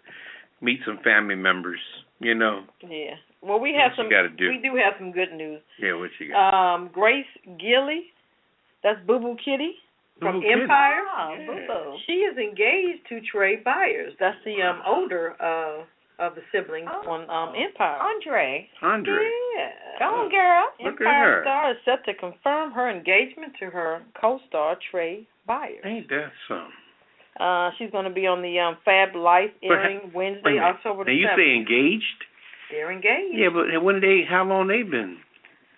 meet some family members. You know. Yeah. Well, we have some. We do have some good news. Yeah, what you got? Grace Gilly, that's Boo Boo Kitty from Boo-Boo Empire. Oh, Boo-Boo. She is engaged to Trey Byers. That's the older of the siblings on Empire. Andre. Yeah. Go on, girl. Look at Empire her. star is set to confirm her engagement to her co-star Trey Byers. Ain't that something? She's going to be on the Fab Life airing Wednesday, October the 7th. Now you say engaged? They're engaged. Yeah, but how long they been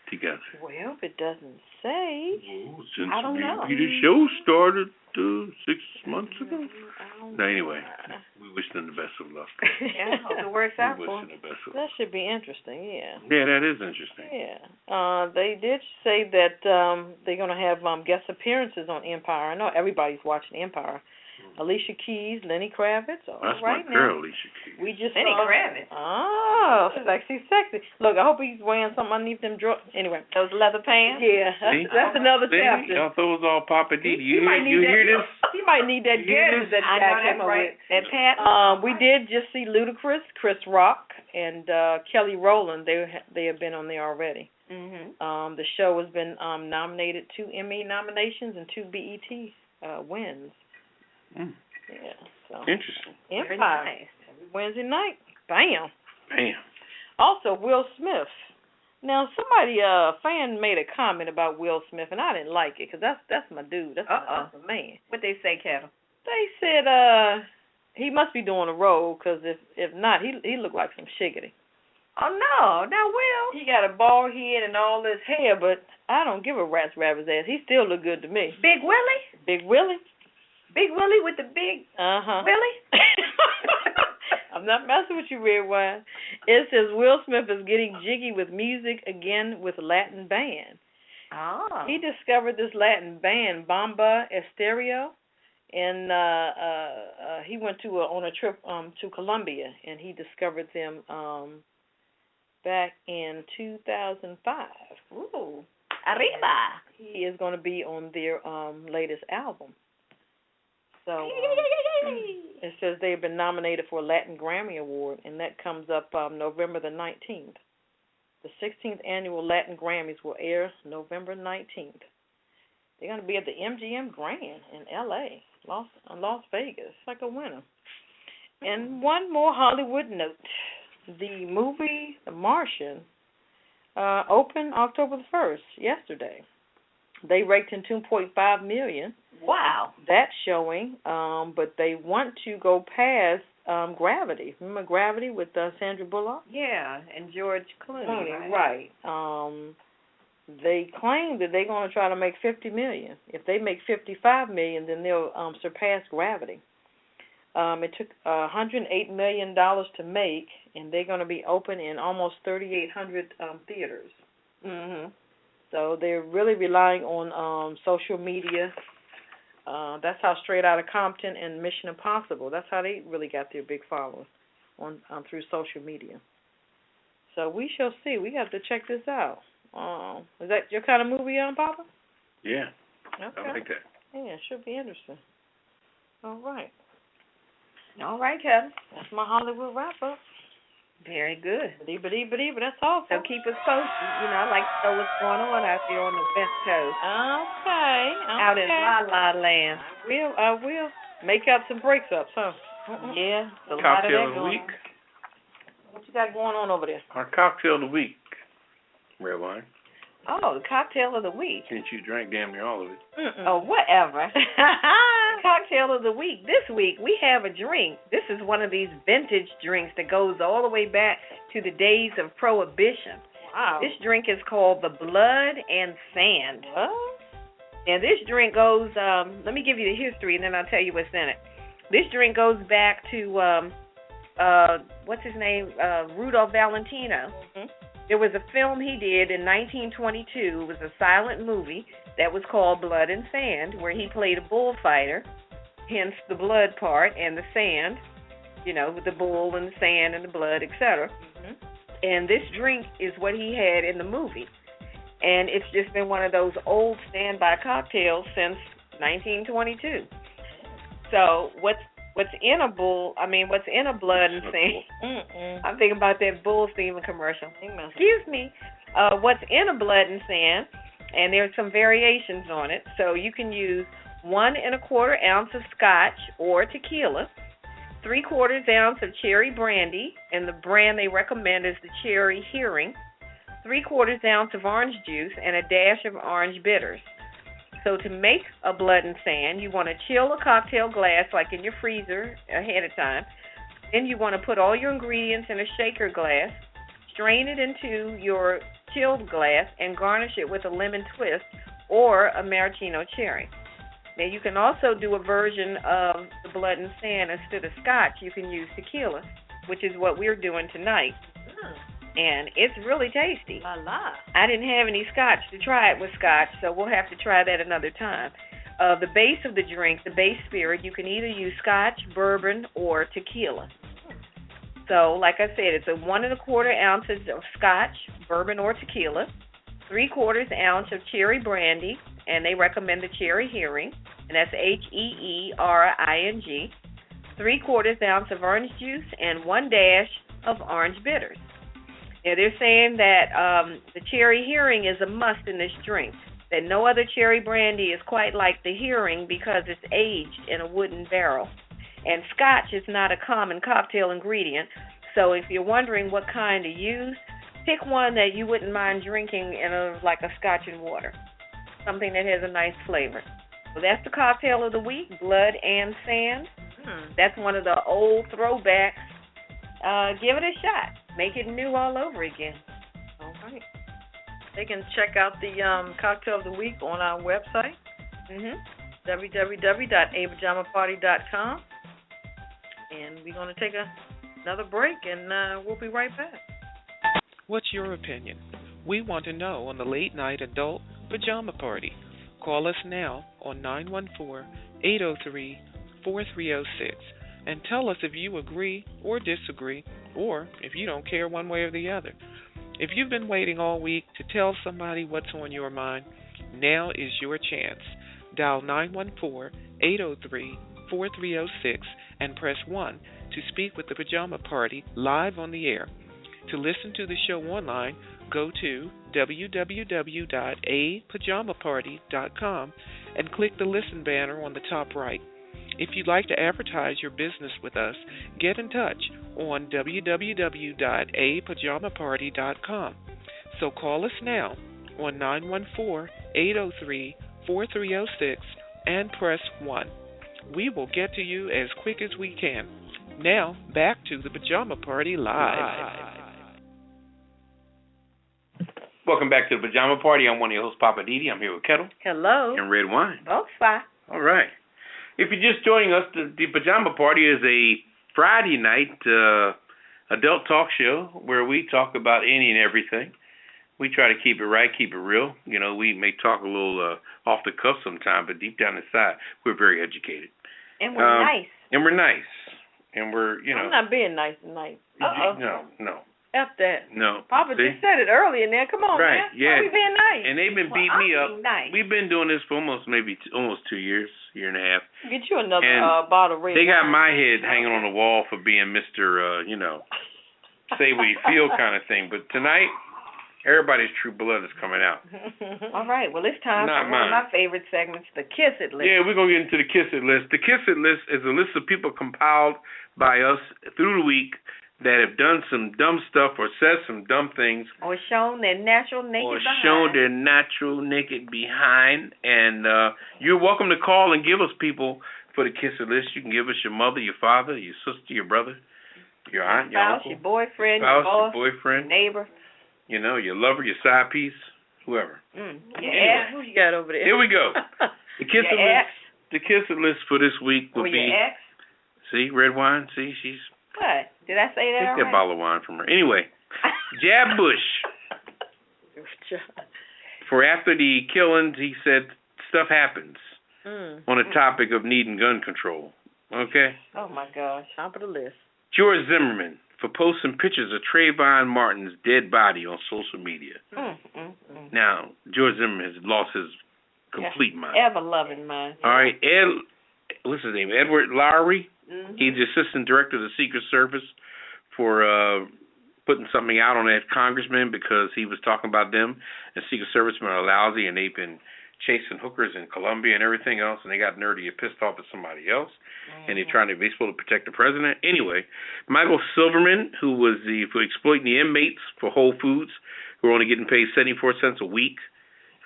together? Well, it doesn't say. Well, since I don't know. The show started 6 months ago. No, anyway, we wish them the best of luck. Yeah, hope it works out We for wish them the best of That luck. should be interesting, yeah. Yeah, that is interesting. Yeah. They did say that they're going to have guest appearances on Empire. I know everybody's watching Empire. Alicia Keys, Lenny Kravitz. That's right my girl, now. Alicia Keys. We just Lenny saw. Kravitz. Oh, sexy. Look, I hope he's wearing something underneath them drawers. Anyway. Those leather pants? Yeah, that's another chapter. Y'all thought it was all Poppa DD. You hear this? He might need that gadget that guy came up with. That pat. We did just see Ludacris, Chris Rock, and Kelly Rowland. They have been on there already. Mm-hmm. The show has been nominated 2 Emmy nominations and 2 BET wins. Mm. Yeah, so Interesting. Empire. Nice. Every Wednesday night. Bam. Bam. Also, Will Smith. Now, somebody, a fan made a comment about Will Smith, and I didn't like it because that's my dude. That's my man. What they say, Ketel? They said he must be doing a role because if not, he looked like some shiggity. Oh no, now Will. He got a bald head and all this hair, but I don't give a rat's rabbit's ass. He still look good to me. Big Willie? Big Willie. Big Willie with the big Willie? I'm not messing with you, Redwine. It says Will Smith is getting jiggy with music again with Latin band. Oh. He discovered this Latin band, Bomba Estéreo, and he went on a trip to Colombia, and he discovered them back in 2005. Ooh, arriba! He is going to be on their latest album. So it says they've been nominated for a Latin Grammy Award, and that comes up November the 19th. The 16th annual Latin Grammys will air November 19th. They're going to be at the MGM Grand in L.A., Las Vegas. It's like a winner. And one more Hollywood note. The movie The Martian opened October the 1st, yesterday. They raked in $2.5 million. Wow. That's showing, but they want to go past Gravity. Remember Gravity with Sandra Bullock? Yeah, and George Clooney. Right. They claim that they're going to try to make $50 million. If they make $55 million, then they'll surpass Gravity. It took $108 million to make, and they're going to be open in almost 3,800 theaters. Mm-hmm. So they're really relying on social media. That's how Straight Outta Compton and Mission Impossible, that's how they really got their big following through social media. So we shall see. We have to check this out. Is that your kind of movie, Papa? Yeah. Okay. I like that. Yeah, it should be interesting. All right. All right, Ketel. That's my Hollywood wrap-up. Very good. But that's all. So keep us posted. I like to know what's going on out there on the West Coast. Okay. Out in La La Land. I will. Make up some breaks-ups, huh? Yeah. Cocktail of the week. What you got going on over there? Our cocktail of the week. Redwine. Oh, the cocktail of the week. Since you drank damn near all of it. Oh, whatever. Cocktail of the week. This week we have a drink. This is one of these vintage drinks that goes all the way back to the days of Prohibition. Wow. This drink is called the Blood and Sand. What? And this drink goes, let me give you the history and then I'll tell you what's in it. This drink goes back to, what's his name, Rudolph Valentino. Mm-hmm. There was a film he did in 1922. It was a silent movie that was called Blood and Sand, where he played a bullfighter, hence the blood part and the sand, with the bull and the sand and the blood, etc. Mm-hmm. And this drink is what he had in the movie. And it's just been one of those old standby cocktails since 1922. So what's what's in a blood and sand. I'm thinking about that bull Steven commercial. Excuse me. What's in a blood and sand, and there's some variations on it. So you can use 1 1/4 ounce of scotch or tequila, 3/4 ounce of cherry brandy, and the brand they recommend is the Cherry Hearing, 3/4 ounce of orange juice, and a dash of orange bitters. So to make a blood and sand, you want to chill a cocktail glass like in your freezer ahead of time. Then you want to put all your ingredients in a shaker glass, strain it into your chilled glass, and garnish it with a lemon twist or a maraschino cherry. Now you can also do a version of the blood and sand. Instead of scotch, you can use tequila, which is what we're doing tonight. And it's really tasty. I didn't have any scotch to try it with scotch, so we'll have to try that another time. The base of the drink, the base spirit, you can either use scotch, bourbon, or tequila. So, like I said, it's 1 1/4 ounces of scotch, bourbon, or tequila, 3/4 ounce of cherry brandy, and they recommend the Cherry Hearing, and that's HEERING, 3/4 ounce of orange juice, and 1 dash of orange bitters. Now, they're saying that the Cherry Hearing is a must in this drink, that no other cherry brandy is quite like the Hearing because it's aged in a wooden barrel. And scotch is not a common cocktail ingredient, so if you're wondering what kind to use, pick one that you wouldn't mind drinking in like a scotch and water, something that has a nice flavor. So that's the cocktail of the week, Blood and Sand. That's one of the old throwbacks. Give it a shot. Make it new all over again. All right. They can check out the cocktail of the week on our website, www.apajamaparty.com. And we're going to take another break, and we'll be right back. What's your opinion? We want to know on the Late Night Adult Pajama Party. Call us now on 914-803-4306 and tell us if you agree or disagree, or if you don't care one way or the other. If you've been waiting all week to tell somebody what's on your mind, now is your chance. Dial 914-803-4306 and press 1 to speak with the Pajama Party live on the air. To listen to the show online, go to www.apajamaparty.com and click the listen banner on the top right. If you'd like to advertise your business with us, get in touch on www.apajamaparty.com. So call us now on 914-803-4306 and press 1. We will get to you as quick as we can. Now, back to the Pajama Party Live. Welcome back to the Pajama Party. I'm one of your hosts, Poppa DD. I'm here with Ketel. Hello. And Redwine. Both fine. All right. If you're just joining us, the Pajama Party is a Friday night adult talk show where we talk about any and everything. We try to keep it right, keep it real. You know, we may talk a little off the cuff sometimes, but deep down inside, we're very educated. And we're nice. And we're nice. And we're, I'm not being nice tonight. No. F that. No. Papa just said it earlier now. Come on, right, man. Yeah. Why we being nice? And they've been beating me up. Nice. We've been doing this for almost 2 years, year and a half. Get you another bottle of red They got wine. my head hanging on the wall for being Mr., say what you feel kind of thing. But tonight, everybody's true blood is coming out. All right. Well, it's time Not for one mine. of my favorite segments, the Kiss It List. Yeah, we're going to get into the Kiss It List. The Kiss It List is a list of people compiled by us through the week that have done some dumb stuff or said some dumb things. Or shown their natural naked Or behind. shown their natural naked behind. And you're welcome to call and give us people for the Kiss It List. You can give us your mother, your father, your sister, your brother, your aunt, your spouse, uncle. your boyfriend, spouse, your boss, your boyfriend, neighbor. your lover, your side piece, whoever. Anyway. Who you got over there? Here we go. The Kiss It List. The Kiss It List for this week will Or be. your ex. See, red wine. See, she's. What? Did I say that? Take that right? bottle of wine from her. Anyway, Jab Bush. For after the killings, he said stuff happens on the topic of needing gun control. Okay? Oh, my gosh. Top of the list. George Zimmerman for posting pictures of Trayvon Martin's dead body on social media. Now, George Zimmerman has lost his complete mind. Ever-loving mind. All right, what's his name? Edward Lowry Mm-hmm. He's the assistant director of the Secret Service for putting something out on that congressman because he was talking about them. The Secret Servicemen are lousy, and they've been chasing hookers in Colombia and everything else, and they got nerdy and pissed off at somebody else, and they're trying to be supposed to protect the president. Anyway, Michael Silverman, who was for exploiting the inmates for Whole Foods, who are only getting paid 74 cents a week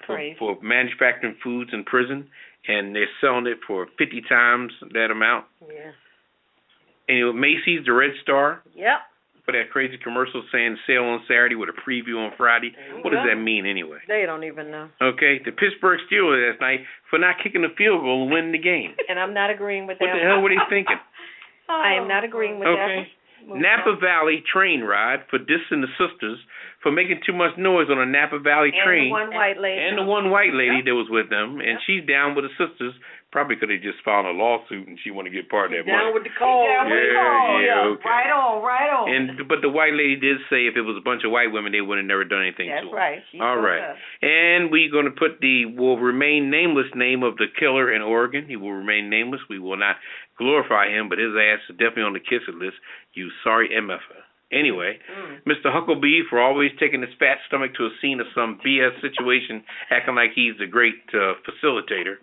for manufacturing foods in prison, and they're selling it for 50 times that amount. Yeah. Anyway, Macy's, the Red Star. Yep. For that crazy commercial saying sale on Saturday with a preview on Friday. What does that mean anyway? They don't even know. Okay, the Pittsburgh Steelers last night for not kicking the field goal and winning the game. And I'm not agreeing with that. What the hell were they thinking? I am not agreeing with that. Napa Valley train ride for dissing the sisters for making too much noise on a Napa Valley train. And the one white lady. And the one white lady that was with them. And she's down with the sisters. Probably could have just filed a lawsuit and she want to get part of that money. Down with the call. Yeah, okay. Right on. But the white lady did say if it was a bunch of white women, they would have never done anything to her. That's right. All right. And we're going to put will remain nameless name of the killer in Oregon. He will remain nameless. We will not glorify him, but his ass is definitely on the kiss it list. You sorry MFer. Anyway, Mr. Huckabee for always taking his fat stomach to a scene of some BS situation, acting like he's the great facilitator.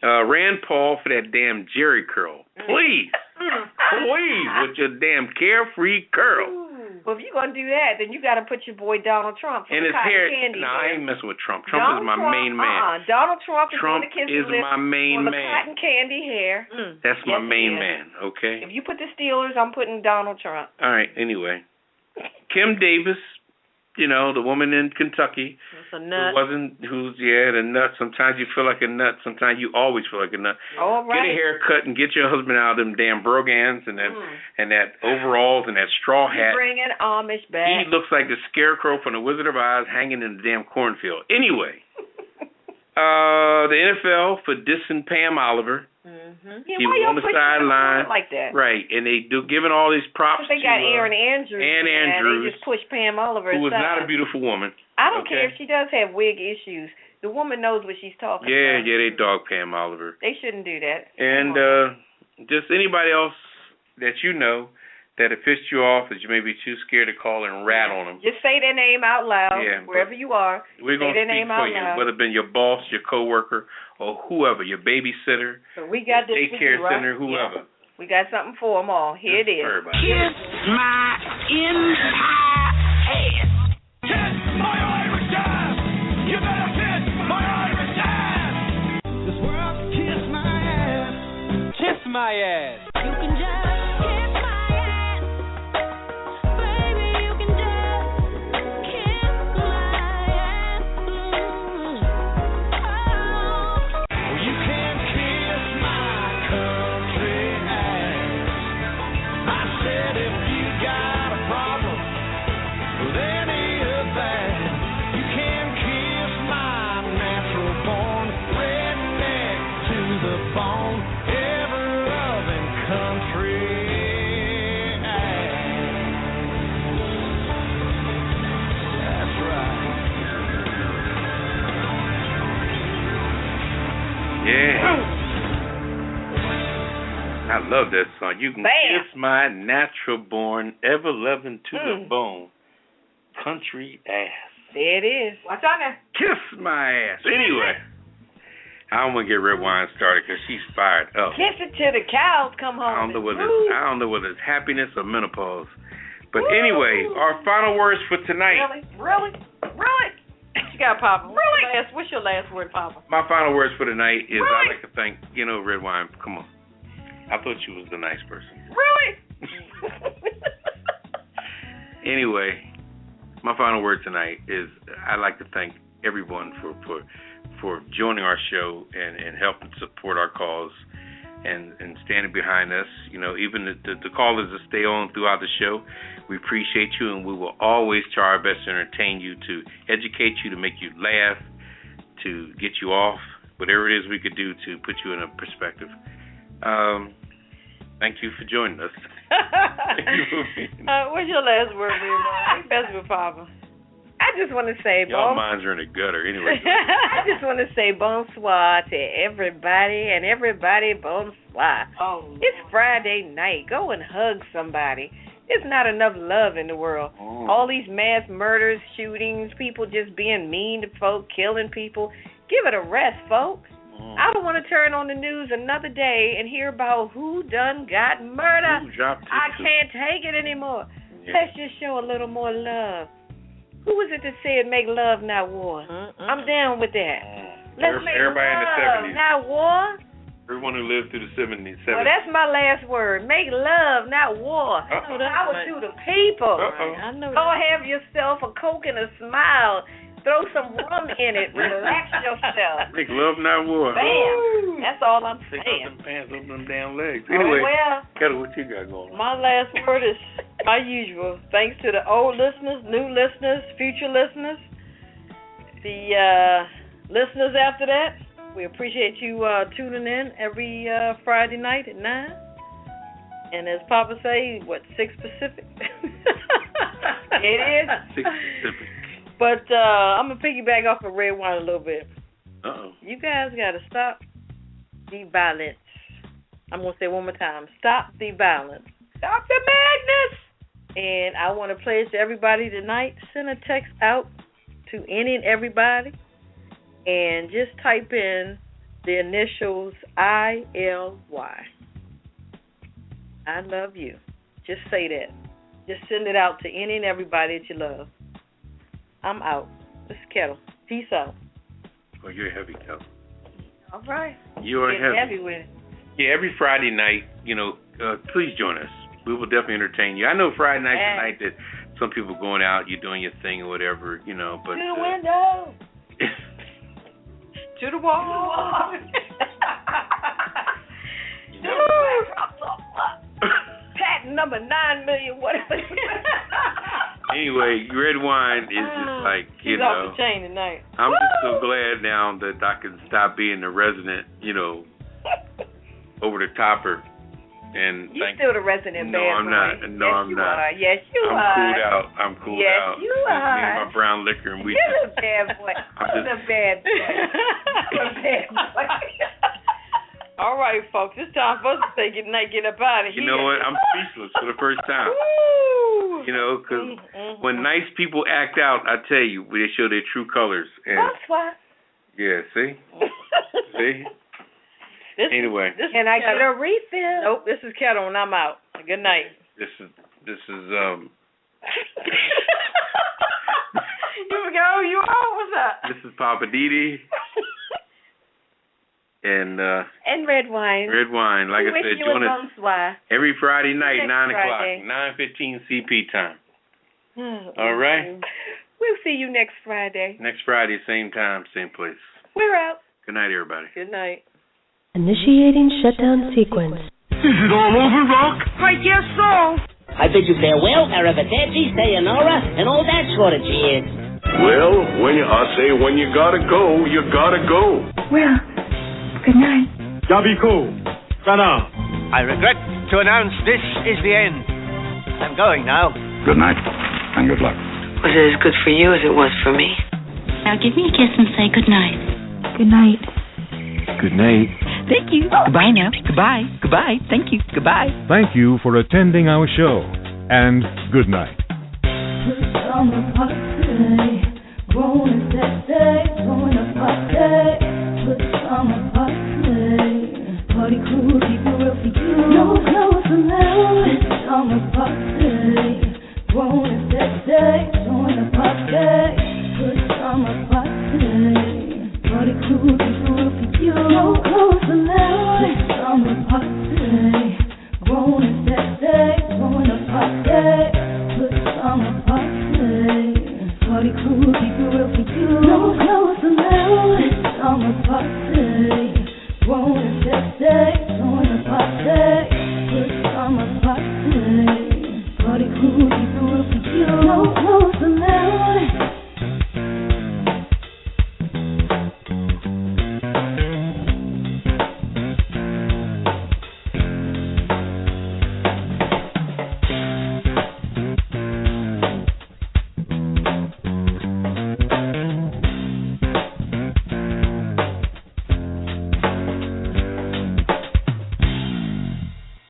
Rand Paul for that damn Jerry curl. Please, please, with your damn carefree curl. Well, if you're going to do that, then you got to put your boy Donald Trump for and the his cotton hair. candy. No, I ain't messing with Trump. Trump is my main man. Donald Trump is Trump going to kiss is the my main for the man. cotton candy hair. That's my main man, okay? If you put the Steelers, I'm putting Donald Trump. All right, anyway. Kim Davis, you know, the woman in Kentucky. That's a nut. The nut. Sometimes you feel like a nut. Sometimes you always feel like a nut. All right. Get a haircut and get your husband out of them damn brogans and that overalls and that straw hat. Bringing Amish back. He looks like the scarecrow from the Wizard of Oz hanging in the damn cornfield. Anyway, the NFL for dissing Pam Oliver. Yeah, he was on the sideline like that, right? And they giving all these props. They got Erin Andrews. And They just pushed Pam Oliver who was aside. not a beautiful woman. I don't care if she does have wig issues. The woman knows what she's talking about. Yeah, they dog Pam Oliver. They shouldn't do that. And just anybody else that you know that have pissed you off that you may be too scared to call and rat on them. Just say their name out loud, yeah, wherever you are. We're going to speak for you, whether it been your boss, your coworker, or whoever, your babysitter, but we got this daycare center, whoever. Yeah. We got something for them all. Here it is. Kiss my entire ass. Kiss my Irish ass. You better kiss my Irish ass. This world can kiss my ass. Kiss my ass. You can just kiss my ass. Baby, you can just kiss my ass. Oh, you can kiss my country ass. I said if you got a problem with any of that, you can kiss my natural born redneck to the bone, ever loving country ass. That's right. Yeah. I love that song. You can kiss my natural born, ever loving to the bone, country ass. There it is. Watch out now. Kiss my ass. Anyway, I don't want to get Redwine started because she's fired up. Kiss it till the cows come home. I don't know whether it's happiness or menopause. But anyway, our final words for tonight. Really? You got Papa. Really? What's your last word, Papa? My final words for tonight is I'd like to thank, Redwine. Come on. I thought you was the nice person. Really? Anyway, my final word tonight is I'd like to thank everyone for joining our show and helping support our cause and standing behind us. Even the callers that stay on throughout the show, we appreciate you, and we will always try our best to entertain you, to educate you, to make you laugh, to get you off, whatever it is we could do to put you in a perspective. Thank you for joining us. What's your last word, Redwine? Best with Papa. I I just want to say, y'all minds are in the gutter anyway. I just want to say bonsoir to everybody and everybody bonsoir. Oh, it's Friday night. Go and hug somebody. There's not enough love in the world. All these mass murders, shootings, people just being mean to folk, killing people. Give it a rest, folks. I don't want to turn on the news another day and hear about who done got murdered. I can't take it anymore. Yeah. Let's just show a little more love. Who was it that said make love, not war? I'm down with that. Let's make everybody love, in the 70s. not war. Everyone who lived through the 70s. Well, that's my last word. Make love, not war. Power to the people. I know. Go have yourself a Coke and a smile. Throw some rum in it. Relax yourself. Make love, not war. Bam. Ooh. That's all I'm saying. Take off them pants, open them damn legs. Anyway, Ketel, what you got going on? My last word is my usual. Thanks to the old listeners, new listeners, future listeners, the listeners after that. We appreciate you tuning in every Friday night at 9. And as Papa say, 6 Pacific? It is. 6 Pacific. But I'm going to piggyback off of Redwine a little bit. Uh-oh. You guys got to stop the violence. I'm going to say it one more time. Stop the violence. Stop the madness. And I want to pledge to everybody tonight, send a text out to any and everybody and just type in the initials ILY. I love you. Just say that. Just send it out to any and everybody that you love. I'm out. This is Ketel. Peace out. Oh, you're heavy, Ketel. All right. You are heavy with it. Yeah, every Friday night, please join us. We will definitely entertain you. I know Friday night's the night that some people going out, you're doing your thing or whatever, but... To the window. To the wall. Patent number 9 million, whatever. Anyway, Redwine is just like, He's off the chain tonight. I'm just so glad now that I can stop being the resident, over the topper. And you're still the resident bad boy. I'm not. No, I'm not. Yes, you are. I'm cooled out. Yes, you are. Me and my brown liquor and we. You're the bad boy. I'm the bad boy. You're the bad boy. All right, folks. It's time for us to say good night, get up out of here. You know what? I'm speechless for the first time. Because when nice people act out, I tell you, they show their true colors. And that's why. Yeah, see? See? Anyway. Can I get a refill? Nope, this is Ketel and I'm out. Good night. This is You forgot who you are? What's up? This is Poppa DD. And Redwine. Redwine, like I said, join us every Friday night, 9 o'clock, 9:15 CP time. All right? We'll see you next Friday. Next Friday, same time, same place. We're out. Good night, everybody. Good night. Initiating shutdown sequence. Is it all over, Rock? I guess so. I bid you farewell, arrivederci, sayonara, and all that sort of cheers. Well, when you gotta go, you gotta go. Well, good night. Yabiko. Sana. I regret to announce this is the end. I'm going now. Good night, and good luck. Was it as good for you as it was for me? Now give me a kiss and say good night. Good night. Good night. Thank you. Goodbye now. Goodbye. Goodbye. Thank you. Goodbye. Thank you for attending our show, and good night. Pajama Party, grown and